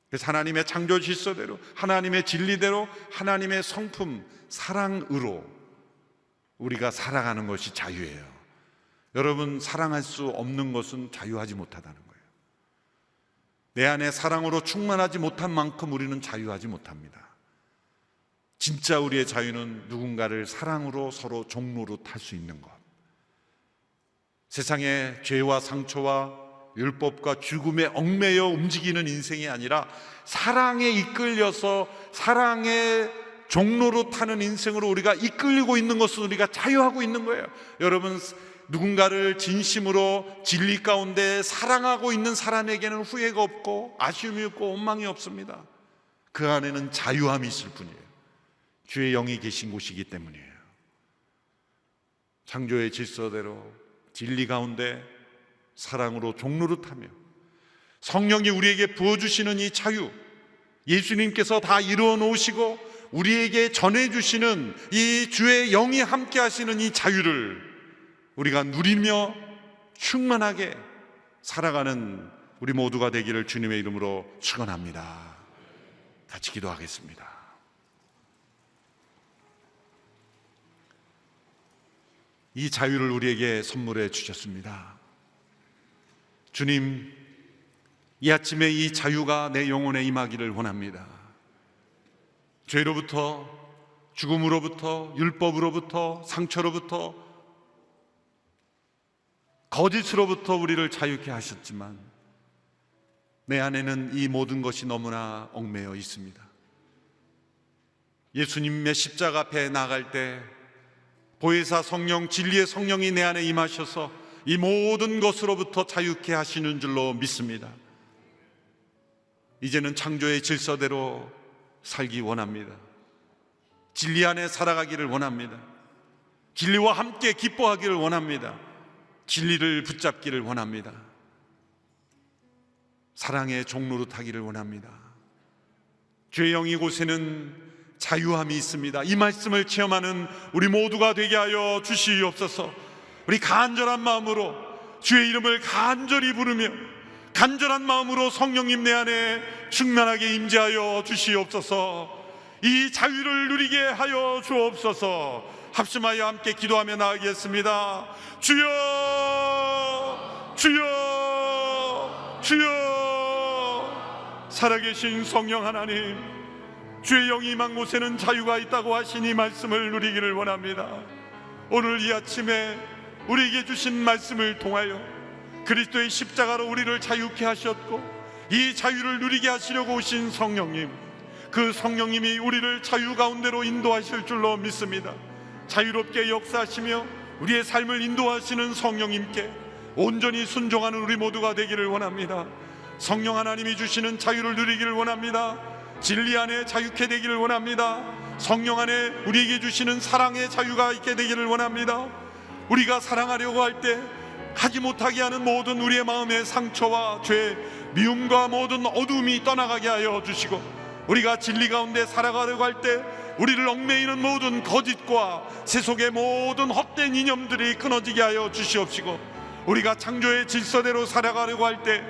그래서 하나님의 창조 질서대로, 하나님의 진리대로, 하나님의 성품 사랑으로 우리가 살아가는 것이 자유예요. 여러분, 사랑할 수 없는 것은 자유하지 못하다는 거예요. 내 안에 사랑으로 충만하지 못한 만큼 우리는 자유하지 못합니다. 진짜 우리의 자유는 누군가를 사랑으로 서로 종노릇 할 수 있는 것. 세상의 죄와 상처와 율법과 죽음에 얽매여 움직이는 인생이 아니라 사랑에 이끌려서 사랑에 종로로 타는 인생으로 우리가 이끌리고 있는 것은 우리가 자유하고 있는 거예요. 여러분, 누군가를 진심으로 진리 가운데 사랑하고 있는 사람에게는 후회가 없고 아쉬움이 없고 원망이 없습니다. 그 안에는 자유함이 있을 뿐이에요. 주의 영이 계신 곳이기 때문이에요. 창조의 질서대로 진리 가운데 사랑으로 종로를 타며 성령이 우리에게 부어주시는 이 자유, 예수님께서 다 이루어 놓으시고 우리에게 전해주시는 이 주의 영이 함께 하시는 이 자유를 우리가 누리며 충만하게 살아가는 우리 모두가 되기를 주님의 이름으로 축원합니다. 같이 기도하겠습니다. 이 자유를 우리에게 선물해 주셨습니다. 주님, 이 아침에 이 자유가 내 영혼에 임하기를 원합니다. 죄로부터, 죽음으로부터, 율법으로부터, 상처로부터, 거짓으로부터 우리를 자유케 하셨지만 내 안에는 이 모든 것이 너무나 얽매여 있습니다. 예수님의 십자가 앞에 나갈 때 보혜사 성령, 진리의 성령이 내 안에 임하셔서 이 모든 것으로부터 자유케 하시는 줄로 믿습니다. 이제는 창조의 질서대로 살기 원합니다. 진리 안에 살아가기를 원합니다. 진리와 함께 기뻐하기를 원합니다. 진리를 붙잡기를 원합니다. 사랑의 종로로 타기를 원합니다. 주의 영이 곳에는 자유함이 있습니다. 이 말씀을 체험하는 우리 모두가 되게 하여 주시옵소서. 우리 간절한 마음으로 주의 이름을 간절히 부르며 간절한 마음으로 성령님 내 안에 충만하게 임재하여 주시옵소서. 이 자유를 누리게 하여 주옵소서. 합심하여 함께 기도하며 나아가겠습니다. 주여, 주여, 주여. 살아계신 성령 하나님, 주의 영이 임한 곳에는 자유가 있다고 하신 이 말씀을 누리기를 원합니다. 오늘 이 아침에 우리에게 주신 말씀을 통하여 그리스도의 십자가로 우리를 자유케 하셨고 이 자유를 누리게 하시려고 오신 성령님, 그 성령님이 우리를 자유 가운데로 인도하실 줄로 믿습니다. 자유롭게 역사하시며 우리의 삶을 인도하시는 성령님께 온전히 순종하는 우리 모두가 되기를 원합니다. 성령 하나님이 주시는 자유를 누리기를 원합니다. 진리 안에 자유케 되기를 원합니다. 성령 안에 우리에게 주시는 사랑의 자유가 있게 되기를 원합니다. 우리가 사랑하려고 할 때 하지 못하게 하는 모든 우리의 마음의 상처와 죄, 미움과 모든 어두움이 떠나가게 하여 주시고, 우리가 진리 가운데 살아가려고 할 때 우리를 얽매이는 모든 거짓과 세속의 모든 헛된 이념들이 끊어지게 하여 주시옵시고, 우리가 창조의 질서대로 살아가려고 할 때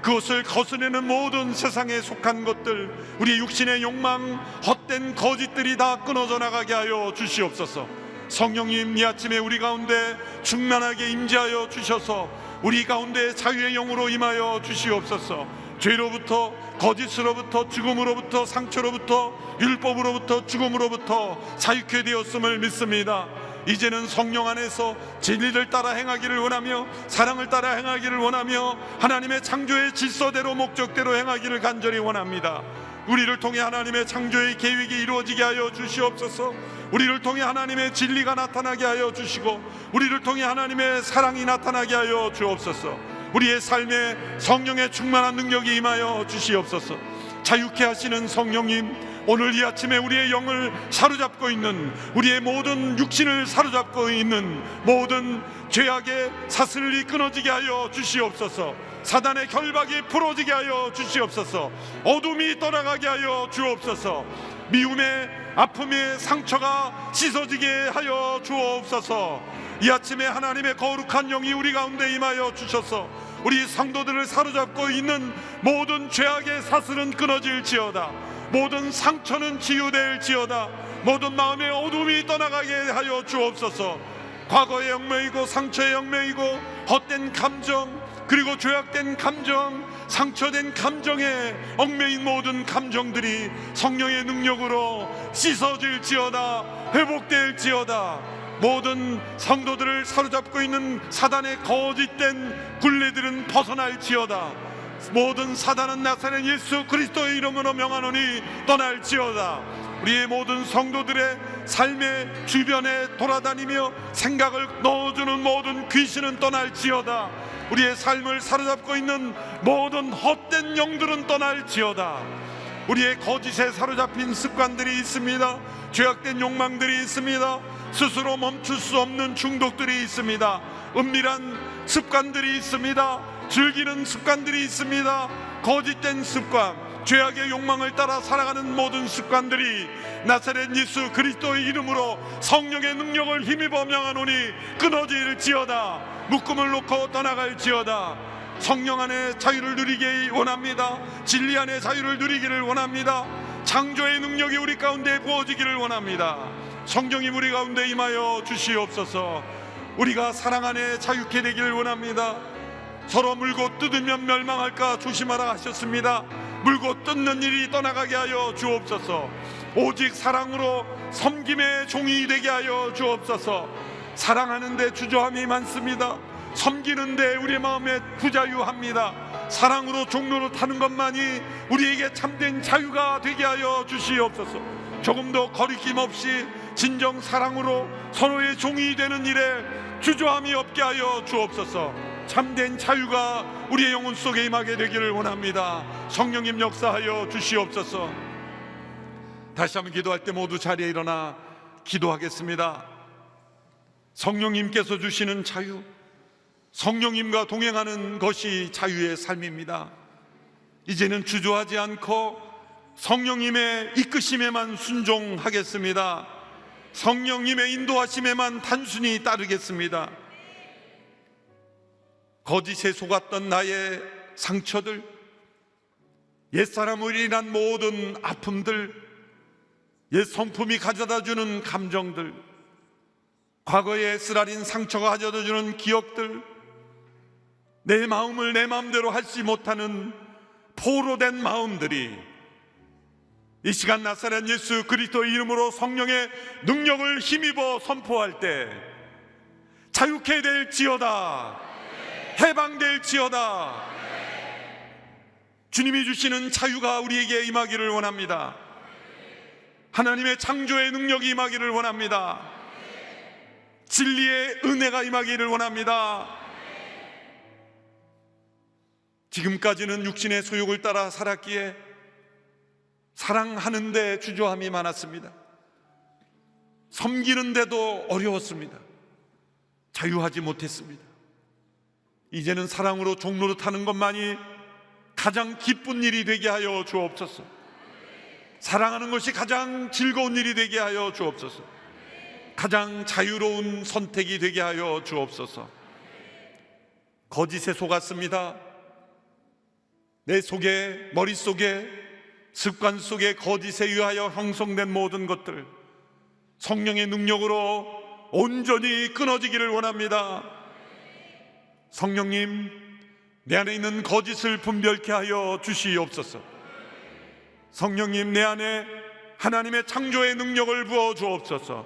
그것을 거스르는 모든 세상에 속한 것들, 우리 육신의 욕망, 헛된 거짓들이 다 끊어져 나가게 하여 주시옵소서. 성령님, 이 아침에 우리 가운데 충만하게 임재하여 주셔서 우리 가운데 자유의 영으로 임하여 주시옵소서. 죄로부터, 거짓으로부터, 죽음으로부터, 상처로부터, 율법으로부터, 죽음으로부터 자유케 되었음을 믿습니다. 이제는 성령 안에서 진리를 따라 행하기를 원하며 사랑을 따라 행하기를 원하며 하나님의 창조의 질서대로 목적대로 행하기를 간절히 원합니다. 우리를 통해 하나님의 창조의 계획이 이루어지게 하여 주시옵소서. 우리를 통해 하나님의 진리가 나타나게 하여 주시고 우리를 통해 하나님의 사랑이 나타나게 하여 주옵소서. 우리의 삶에 성령의 충만한 능력이 임하여 주시옵소서. 자유케 하시는 성령님, 오늘 이 아침에 우리의 영을 사로잡고 있는, 우리의 모든 육신을 사로잡고 있는 모든 죄악의 사슬이 끊어지게 하여 주시옵소서. 사단의 결박이 풀어지게 하여 주시옵소서. 어둠이 떠나가게 하여 주옵소서. 미움의 아픔의 상처가 씻어지게 하여 주옵소서. 이 아침에 하나님의 거룩한 영이 우리 가운데 임하여 주셔서 우리 성도들을 사로잡고 있는 모든 죄악의 사슬은 끊어질지어다. 모든 상처는 치유될지어다. 모든 마음의 어둠이 떠나가게 하여 주옵소서. 과거의 얽매이고 상처의 얽매이고 헛된 감정, 그리고 죄악된 감정, 상처된 감정에 얽매인 모든 감정들이 성령의 능력으로 씻어질지어다. 회복될지어다. 모든 성도들을 사로잡고 있는 사단의 거짓된 굴레들은 벗어날지어다. 모든 사단은 나사렛 예수 그리스도의 이름으로 명하노니 떠날지어다. 우리의 모든 성도들의 삶의 주변에 돌아다니며 생각을 넣어주는 모든 귀신은 떠날지어다. 우리의 삶을 사로잡고 있는 모든 헛된 영들은 떠날지어다. 우리의 거짓에 사로잡힌 습관들이 있습니다. 죄악된 욕망들이 있습니다. 스스로 멈출 수 없는 중독들이 있습니다. 은밀한 습관들이 있습니다. 즐기는 습관들이 있습니다. 거짓된 습관, 죄악의 욕망을 따라 살아가는 모든 습관들이 나사렛 예수 그리스도의 이름으로 성령의 능력을 힘입어 명하노니 끊어질지어다. 묶음을 놓고 떠나갈지어다. 성령 안에 자유를 누리기 원합니다. 진리 안에 자유를 누리기를 원합니다. 창조의 능력이 우리 가운데 부어지기를 원합니다. 성령님 우리 가운데 임하여 주시옵소서. 우리가 사랑 안에 자유케 되기를 원합니다. 서로 물고 뜯으면 멸망할까 조심하라 하셨습니다. 물고 뜯는 일이 떠나가게 하여 주옵소서. 오직 사랑으로 섬김의 종이 되게 하여 주옵소서. 사랑하는데 주저함이 많습니다. 섬기는데 우리의 마음에 부자유합니다. 사랑으로 종로를 타는 것만이 우리에게 참된 자유가 되게 하여 주시옵소서. 조금도 거리낌 없이 진정 사랑으로 서로의 종이 되는 일에 주저함이 없게 하여 주옵소서. 참된 자유가 우리의 영혼 속에 임하게 되기를 원합니다. 성령님 역사하여 주시옵소서. 다시 한번 기도할 때 모두 자리에 일어나 기도하겠습니다. 성령님께서 주시는 자유, 성령님과 동행하는 것이 자유의 삶입니다. 이제는 주저하지 않고 성령님의 이끄심에만 순종하겠습니다. 성령님의 인도하심에만 단순히 따르겠습니다. 거짓에 속았던 나의 상처들, 옛사람으로 인한 모든 아픔들, 옛 성품이 가져다주는 감정들, 과거의 쓰라린 상처가 가져다주는 기억들, 내 마음을 내 마음대로 하지 못하는 포로된 마음들이 이 시간 나사렛 예수 그리스도의 이름으로 성령의 능력을 힘입어 선포할 때 자유케 될지어다. 해방될지어다. 주님이 주시는 자유가 우리에게 임하기를 원합니다. 하나님의 창조의 능력이 임하기를 원합니다. 진리의 은혜가 임하기를 원합니다. 지금까지는 육신의 소욕을 따라 살았기에 사랑하는데 주저함이 많았습니다. 섬기는데도 어려웠습니다. 자유하지 못했습니다. 이제는 사랑으로 종로를 타는 것만이 가장 기쁜 일이 되게 하여 주옵소서. 사랑하는 것이 가장 즐거운 일이 되게 하여 주옵소서. 가장 자유로운 선택이 되게 하여 주옵소서. 거짓에 속았습니다. 내 속에, 머릿속에, 습관 속에 거짓에 의하여 형성된 모든 것들 성령의 능력으로 온전히 끊어지기를 원합니다. 성령님, 내 안에 있는 거짓을 분별케 하여 주시옵소서. 성령님, 내 안에 하나님의 창조의 능력을 부어 주옵소서.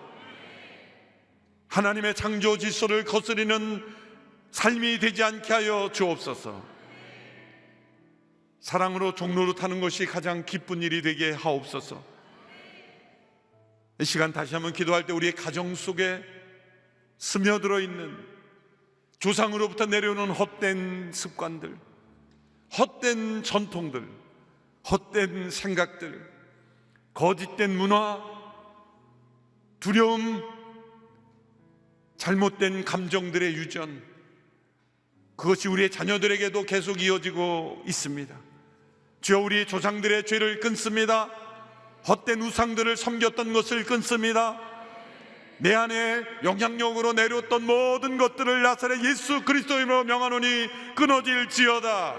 하나님의 창조 질서를 거스리는 삶이 되지 않게 하여 주옵소서. 사랑으로 종로를 타는 것이 가장 기쁜 일이 되게 하옵소서. 이 시간 다시 한번 기도할 때 우리의 가정 속에 스며들어 있는 조상으로부터 내려오는 헛된 습관들, 헛된 전통들, 헛된 생각들, 거짓된 문화, 두려움, 잘못된 감정들의 유전, 그것이 우리의 자녀들에게도 계속 이어지고 있습니다. 주여, 우리 조상들의 죄를 끊습니다. 헛된 우상들을 섬겼던 것을 끊습니다. 내 안에 영향력으로 내려왔던 모든 것들을 나사렛 예수 그리스도이로 명하노니 끊어질지어다.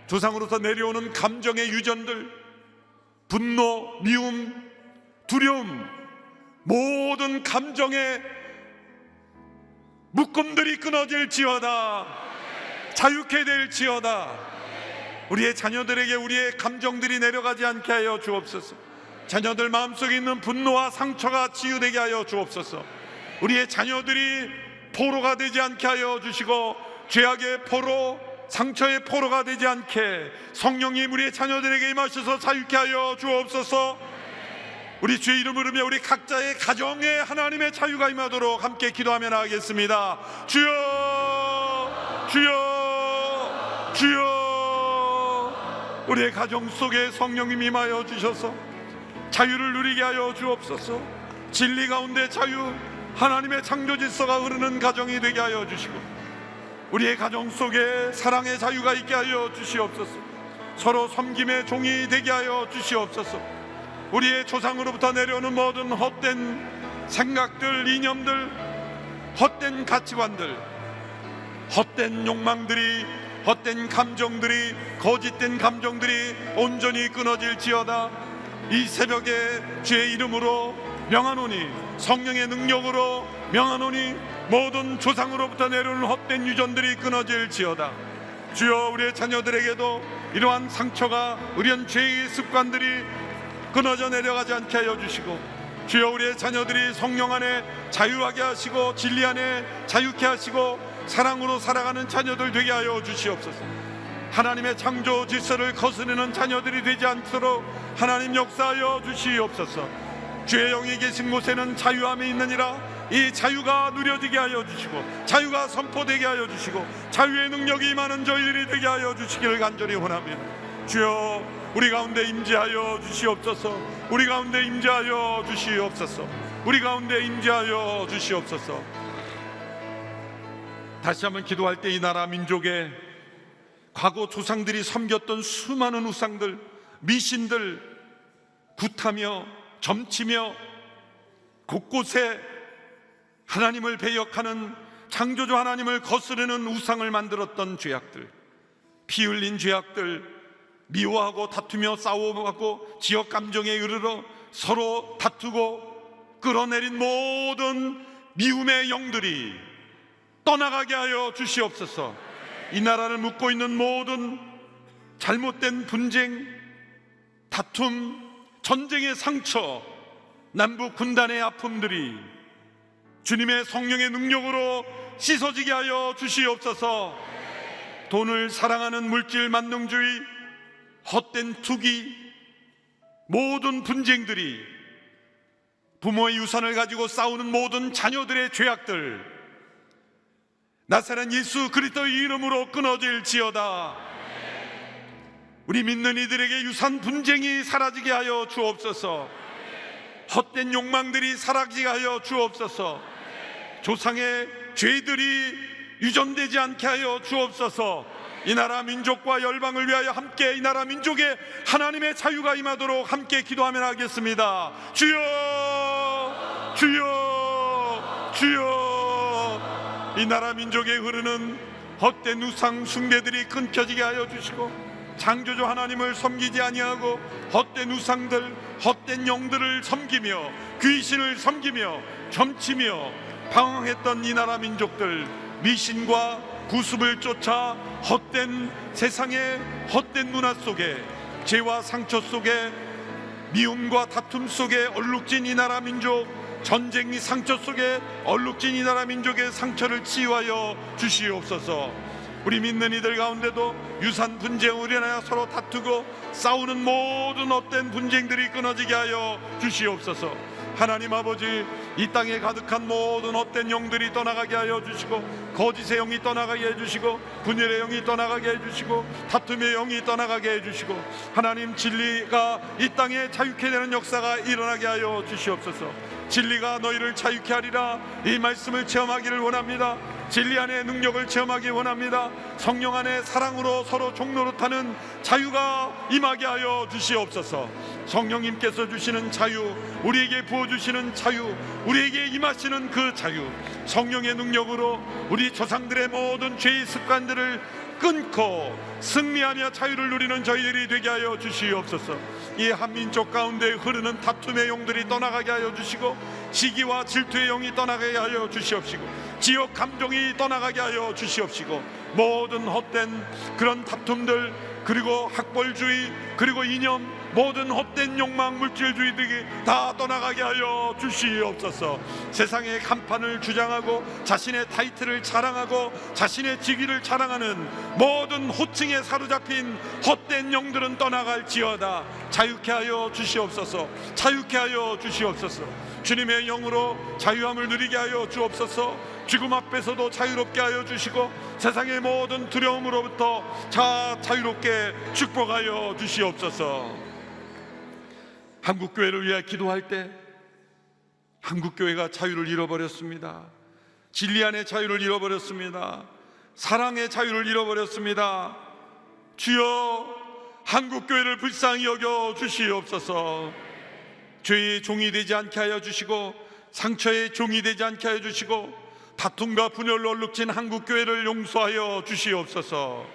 조상으로서 내려오는 감정의 유전들, 분노, 미움, 두려움, 모든 감정의 묶음들이 끊어질지어다. 자유케 될지어다. 우리의 자녀들에게 우리의 감정들이 내려가지 않게 하여 주옵소서. 자녀들 마음속에 있는 분노와 상처가 치유되게 하여 주옵소서. 우리의 자녀들이 포로가 되지 않게 하여 주시고 죄악의 포로, 상처의 포로가 되지 않게 성령님 우리의 자녀들에게 임하셔서 자유케 하여 주옵소서. 우리 주의 이름을 부르며 우리 각자의 가정에 하나님의 자유가 임하도록 함께 기도하며 나가겠습니다. 주여, 주여, 주여. 우리의 가정 속에 성령님 임하여 주셔서 자유를 누리게 하여 주옵소서. 진리 가운데 자유, 하나님의 창조 질서가 흐르는 가정이 되게 하여 주시고, 우리의 가정 속에 사랑의 자유가 있게 하여 주시옵소서. 서로 섬김의 종이 되게 하여 주시옵소서. 우리의 조상으로부터 내려오는 모든 헛된 생각들, 이념들, 헛된 가치관들, 헛된 욕망들이, 헛된 감정들이, 거짓된 감정들이 온전히 끊어질지어다. 이 새벽에 주의 이름으로 명하노니, 성령의 능력으로 명하노니, 모든 조상으로부터 내려오는 헛된 유전들이 끊어질지어다. 주여, 우리의 자녀들에게도 이러한 상처가, 이런 죄의 습관들이 끊어져 내려가지 않게 하여 주시고, 주여, 우리의 자녀들이 성령 안에 자유하게 하시고 진리 안에 자유케 하시고 사랑으로 살아가는 자녀들 되게 하여 주시옵소서. 하나님의 창조 질서를 거스르는 자녀들이 되지 않도록 하나님 역사하여 주시옵소서. 주의 영이 계신 곳에는 자유함이 있느니라. 이 자유가 누려지게 하여 주시고, 자유가 선포되게 하여 주시고, 자유의 능력이 임하는 저희들이 되게 하여 주시기를 간절히 원합니다. 주여, 우리 가운데 임재하여 주시옵소서. 우리 가운데 임재하여 주시옵소서. 우리 가운데 임재하여 주시옵소서. 다시 한번 기도할 때 이 나라 민족의 과거 조상들이 섬겼던 수많은 우상들, 미신들, 굿하며 점치며 곳곳에 하나님을 배역하는, 창조주 하나님을 거스르는 우상을 만들었던 죄악들, 피 흘린 죄악들, 미워하고 다투며 싸워하고 지역 감정에 이르러 서로 다투고 끌어내린 모든 미움의 영들이 떠나가게 하여 주시옵소서. 이 나라를 묶고 있는 모든 잘못된 분쟁, 다툼, 전쟁의 상처, 남북 군단의 아픔들이 주님의 성령의 능력으로 씻어지게 하여 주시옵소서. 돈을 사랑하는 물질 만능주의, 헛된 투기, 모든 분쟁들이, 부모의 유산을 가지고 싸우는 모든 자녀들의 죄악들, 나사렛 예수 그리스도의 이름으로 끊어질지어다. 우리 믿는 이들에게 유산 분쟁이 사라지게 하여 주옵소서. 헛된 욕망들이 사라지게 하여 주옵소서. 조상의 죄들이 유전되지 않게 하여 주옵소서. 이 나라 민족과 열방을 위하여 함께 이 나라 민족에 하나님의 자유가 임하도록 함께 기도하며 하겠습니다. 주여, 주여, 주여. 이 나라 민족에 흐르는 헛된 우상 숭배들이 끊겨지게 하여 주시고, 창조주 하나님을 섬기지 아니하고 헛된 우상들, 헛된 영들을 섬기며 귀신을 섬기며 점치며 방황했던 이 나라 민족들, 미신과 구습을 쫓아 헛된 세상의 헛된 문화 속에, 죄와 상처 속에, 미움과 다툼 속에 얼룩진 이 나라 민족, 전쟁이 상처 속에 얼룩진 이 나라 민족의 상처를 치유하여 주시옵소서. 우리 믿는 이들 가운데도 유산 분쟁으로 인하여 서로 다투고 싸우는 모든 헛된 분쟁들이 끊어지게 하여 주시옵소서. 하나님 아버지, 이 땅에 가득한 모든 헛된 영들이 떠나가게 하여 주시고, 거짓의 영이 떠나가게 해주시고, 분열의 영이 떠나가게 해주시고, 다툼의 영이 떠나가게 해주시고, 하나님 진리가 이 땅에 자유케 되는 역사가 일어나게 하여 주시옵소서. 진리가 너희를 자유케 하리라. 이 말씀을 체험하기를 원합니다. 진리 안에 능력을 체험하기 원합니다. 성령 안에 사랑으로 서로 종노릇하는 자유가 임하게 하여 주시옵소서. 성령님께서 주시는 자유, 우리에게 부어주시는 자유, 우리에게 임하시는 그 자유, 성령의 능력으로 우리 조상들의 모든 죄의 습관들을 끊고 승리하며 자유를 누리는 저희들이 되게 하여 주시옵소서. 이 한민족 가운데 흐르는 다툼의 영들이 떠나가게 하여 주시고, 시기와 질투의 영이 떠나가게 하여 주시옵시고, 지역 감정이 떠나가게 하여 주시옵시고, 모든 헛된 그런 다툼들, 그리고 학벌주의, 그리고 이념, 모든 헛된 욕망, 물질주의들이 다 떠나가게 하여 주시옵소서. 세상의 간판을 주장하고 자신의 타이틀을 자랑하고 자신의 직위를 자랑하는 모든 호칭에 사로잡힌 헛된 영들은 떠나갈지어다. 자유케 하여 주시옵소서. 자유케 하여 주시옵소서. 주님의 영으로 자유함을 누리게 하여 주옵소서. 죽음 앞에서도 자유롭게 하여 주시고 세상의 모든 두려움으로부터 자유롭게 축복하여 주시옵소서. 한국교회를 위해 기도할 때 한국교회가 자유를 잃어버렸습니다. 진리 안의 자유를 잃어버렸습니다. 사랑의 자유를 잃어버렸습니다. 주여, 한국교회를 불쌍히 여겨 주시옵소서. 죄의 종이 되지 않게 하여 주시고 상처의 종이 되지 않게 하여 주시고 다툼과 분열로 얼룩진 한국교회를 용서하여 주시옵소서.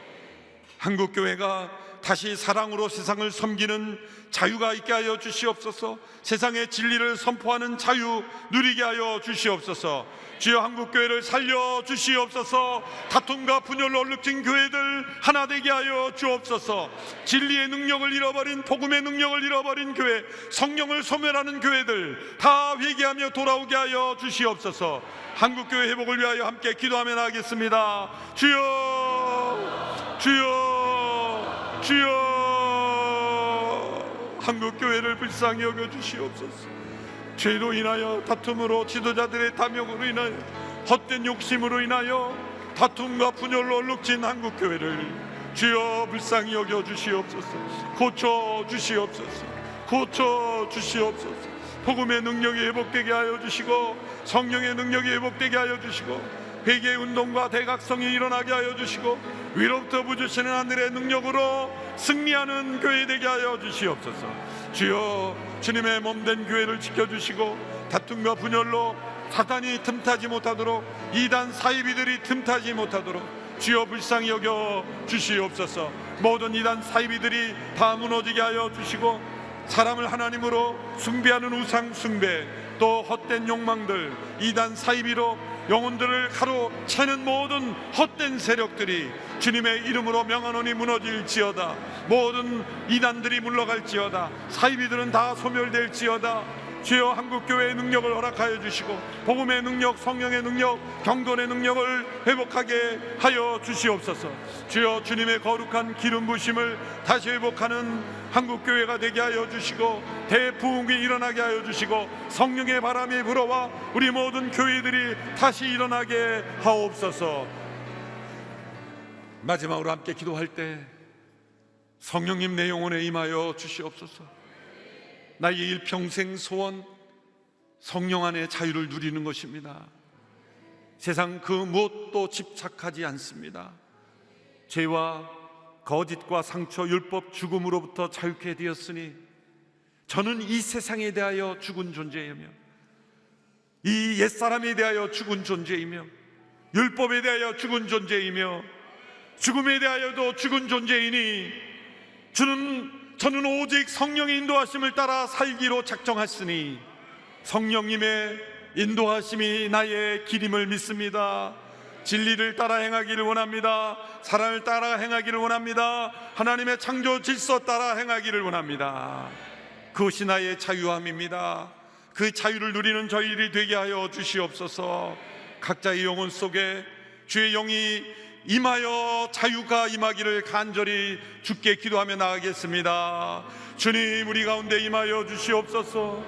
한국교회가 다시 사랑으로 세상을 섬기는 자유가 있게 하여 주시옵소서. 세상의 진리를 선포하는 자유 누리게 하여 주시옵소서. 주여, 한국교회를 살려 주시옵소서. 다툼과 분열로 얼룩진 교회들 하나 되게 하여 주옵소서. 진리의 능력을 잃어버린, 복음의 능력을 잃어버린 교회, 성령을 소멸하는 교회들 다 회개하며 돌아오게 하여 주시옵소서. 한국교회 회복을 위하여 함께 기도하며 나가겠습니다. 주여, 주여, 주여, 한국교회를 불쌍히 여겨 주시옵소서. 죄로 인하여, 다툼으로, 지도자들의 탐욕으로 인하여, 헛된 욕심으로 인하여 다툼과 분열로 얼룩진 한국교회를 주여 불쌍히 여겨 주시옵소서. 고쳐 주시옵소서. 고쳐 주시옵소서. 복음의 능력이 회복되게 하여 주시고 성령의 능력이 회복되게 하여 주시고 회개의 운동과 대각성이 일어나게 하여 주시고 위로부터 부주시는 하늘의 능력으로 승리하는 교회 되게 하여 주시옵소서. 주여, 주님의 몸된 교회를 지켜주시고 다툼과 분열로 사탄이 틈타지 못하도록, 이단 사이비들이 틈타지 못하도록 주여 불쌍히 여겨 주시옵소서. 모든 이단 사이비들이 다 무너지게 하여 주시고 사람을 하나님으로 숭배하는 우상 숭배, 또 헛된 욕망들, 이단 사이비로 영혼들을 가로채는 모든 헛된 세력들이 주님의 이름으로 명하노니 무너질지어다. 모든 이단들이 물러갈지어다. 사이비들은 다 소멸될지어다. 주여, 한국교회의 능력을 허락하여 주시고 복음의 능력, 성령의 능력, 경건의 능력을 회복하게 하여 주시옵소서. 주여, 주님의 거룩한 기름 부심을 다시 회복하는 한국교회가 되게 하여 주시고 대부흥이 일어나게 하여 주시고 성령의 바람이 불어와 우리 모든 교회들이 다시 일어나게 하옵소서. 마지막으로 함께 기도할 때 성령님 내 영혼에 임하여 주시옵소서. 나의 일평생 소원, 성령 안에 자유를 누리는 것입니다. 세상 그 무엇도 집착하지 않습니다. 죄와 거짓과 상처, 율법, 죽음으로부터 자유케 되었으니 저는 이 세상에 대하여 죽은 존재이며 이 옛사람에 대하여 죽은 존재이며 율법에 대하여 죽은 존재이며 죽음에 대하여도 죽은 존재이니 저는 오직 성령의 인도하심을 따라 살기로 작정하시니 성령님의 인도하심이 나의 길임을 믿습니다. 진리를 따라 행하기를 원합니다. 사랑을 따라 행하기를 원합니다. 하나님의 창조 질서 따라 행하기를 원합니다. 그것이 나의 자유함입니다. 그 자유를 누리는 저희들이 되게 하여 주시옵소서. 각자의 영혼 속에 주의 영이 임하여 자유가 임하기를 간절히 주께 기도하며 나가겠습니다. 주님, 우리 가운데 임하여 주시옵소서.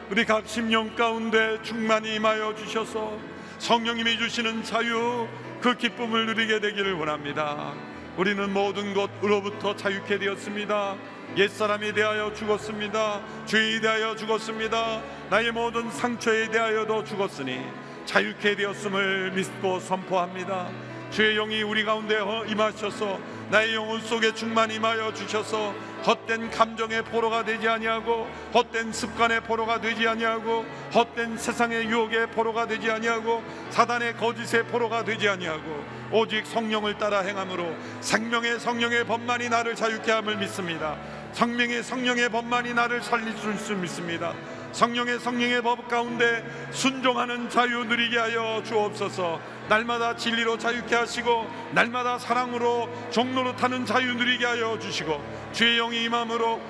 우리 각 심령 가운데 충만히 임하여 주셔서 성령님이 주시는 자유, 그 기쁨을 누리게 되기를 원합니다. 우리는 모든 것으로부터 자유케 되었습니다. 옛사람에 대하여 죽었습니다. 죄에 대하여 죽었습니다. 나의 모든 상처에 대하여도 죽었으니 자유케 되었음을 믿고 선포합니다. 주의 영이 우리 가운데 임하셔서 나의 영혼 속에 충만히 임하여 주셔서 헛된 감정의 포로가 되지 아니하고 헛된 습관의 포로가 되지 아니하고 헛된 세상의 유혹의 포로가 되지 아니하고 사단의 거짓의 포로가 되지 아니하고 오직 성령을 따라 행함으로 생명의 성령의 법만이 나를 자유케 함을 믿습니다. 성령의 법만이 나를 살릴 수 믿습니다. 성령의 법 가운데 순종하는 자유 누리게 하여 주옵소서. 날마다 진리로 자유케 하시고 날마다 사랑으로 종로로 타는 자유 누리게 하여 주시고 주의 영이 임함으로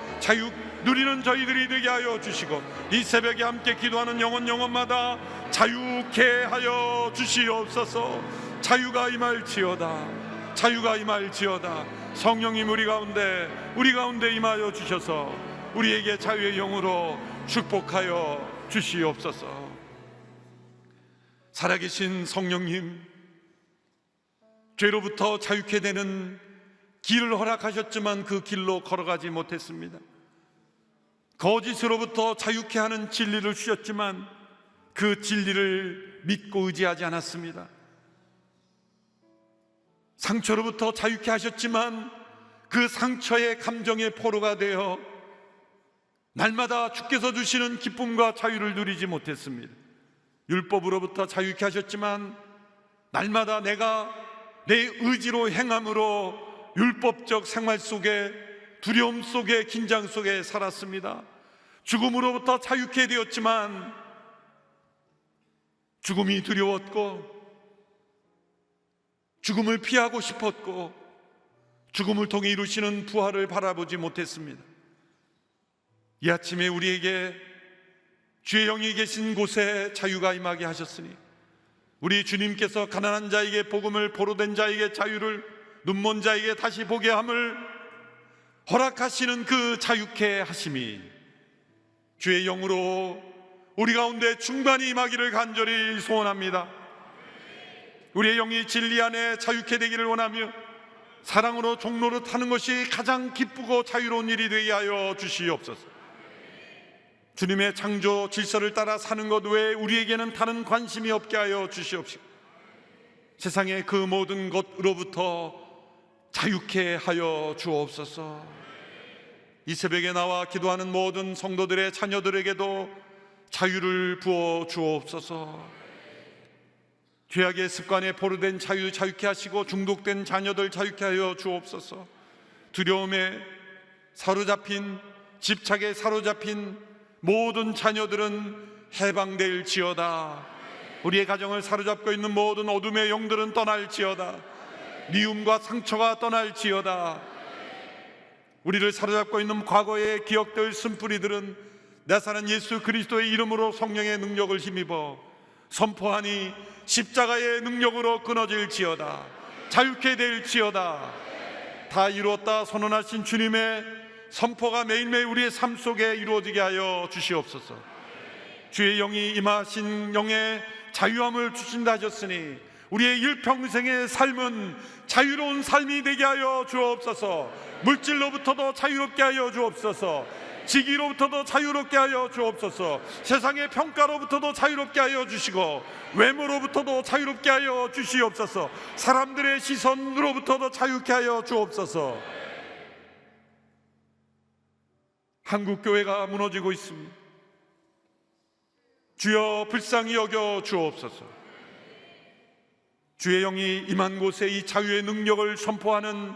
누리는 저희들이 되게 하여 주시고, 이 새벽에 함께 기도하는 영혼마다 자유케 하여 주시옵소서. 자유가 임할지어다. 자유가 임할지어다. 성령님 우리 가운데 임하여 주셔서 우리에게 자유의 영으로 축복하여 주시옵소서. 살아계신 성령님, 죄로부터 자유케 되는 길을 허락하셨지만 그 길로 걸어가지 못했습니다. 거짓으로부터 자유케 하는 진리를 주셨지만 그 진리를 믿고 의지하지 않았습니다. 상처로부터 자유케 하셨지만 그 상처의 감정의 포로가 되어 날마다 주께서 주시는 기쁨과 자유를 누리지 못했습니다. 율법으로부터 자유케 하셨지만 날마다 내가 내 의지로 행함으로 율법적 생활 속에, 두려움 속에, 긴장 속에 살았습니다. 죽음으로부터 자유케 되었지만 죽음이 두려웠고, 죽음을 피하고 싶었고, 죽음을 통해 이루시는 부활을 바라보지 못했습니다. 이 아침에 우리에게 주의 영이 계신 곳에 자유가 임하게 하셨으니, 우리 주님께서 가난한 자에게 복음을, 포로된 자에게 자유를, 눈먼 자에게 다시 보게 함을 허락하시는 그 자유케 하심이 주의 영으로 우리 가운데 충만히 임하기를 간절히 소원합니다. 우리의 영이 진리 안에 자유케 되기를 원하며 사랑으로 종로를 타는 것이 가장 기쁘고 자유로운 일이 되게 하여 주시옵소서. 주님의 창조 질서를 따라 사는 것 외에 우리에게는 다른 관심이 없게 하여 주시옵시고, 세상의 그 모든 것으로부터 자유케 하여 주옵소서. 이 새벽에 나와 기도하는 모든 성도들의 자녀들에게도 자유를 부어 주옵소서. 죄악의 습관에 포로된 자유케 하시고, 중독된 자녀들 자유케 하여 주옵소서. 두려움에 사로잡힌, 집착에 사로잡힌 모든 자녀들은 해방될지어다. 우리의 가정을 사로잡고 있는 모든 어둠의 영들은 떠날지어다. 미움과 상처가 떠날지어다. 우리를 사로잡고 있는 과거의 기억들, 쓴뿌리들은 나사렛 예수 그리스도의 이름으로 성령의 능력을 힘입어 선포하니 십자가의 능력으로 끊어질지어다. 자유케 될지어다. 다 이루었다 선언하신 주님의 선포가 매일매일 우리의 삶 속에 이루어지게 하여 주시옵소서. 주의 영이 임하신 영의 자유함을 주신다 하셨으니 우리의 일평생의 삶은 자유로운 삶이 되게 하여 주옵소서. 물질로부터도 자유롭게 하여 주옵소서. 지기로부터도 자유롭게 하여 주옵소서. 세상의 평가로부터도 자유롭게 하여 주시고, 외모로부터도 자유롭게 하여 주시옵소서. 사람들의 시선으로부터도 자유케 하여 주옵소서. 한국교회가 무너지고 있습니다. 주여 불쌍히 여겨 주옵소서. 주의 영이 임한 곳에 이 자유의 능력을 선포하는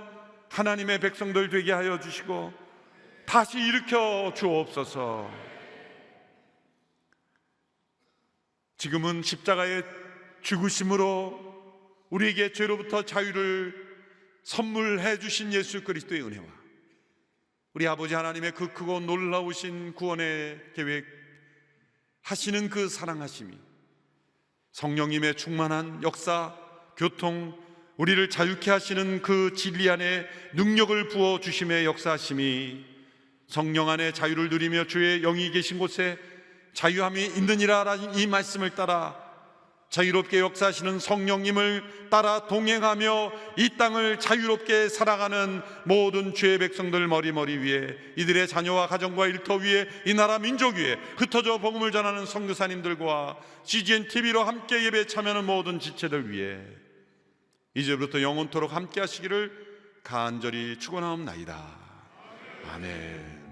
하나님의 백성들 되게 하여 주시고 다시 일으켜 주옵소서. 지금은 십자가의 죽으심으로 우리에게 죄로부터 자유를 선물해 주신 예수 그리스도의 은혜와 우리 아버지 하나님의 그 크고 놀라우신 구원의 계획 하시는 그 사랑하심이, 성령님의 충만한 역사, 교통, 우리를 자유케 하시는 그 진리 안에 능력을 부어 주심의 역사하심이 성령 안에 자유를 누리며 주의 영이 계신 곳에 자유함이 있느니라 라는 이 말씀을 따라 자유롭게 역사하시는 성령님을 따라 동행하며 이 땅을 자유롭게 살아가는 모든 주의 백성들 머리 위에, 이들의 자녀와 가정과 일터 위에, 이 나라 민족 위에 흩어져 복음을 전하는 선교사님들과 CGN TV로 함께 예배에 참여하는 모든 지체들 위에 이제부터 영원토록 함께 하시기를 간절히 축원하옵나이다. 아멘.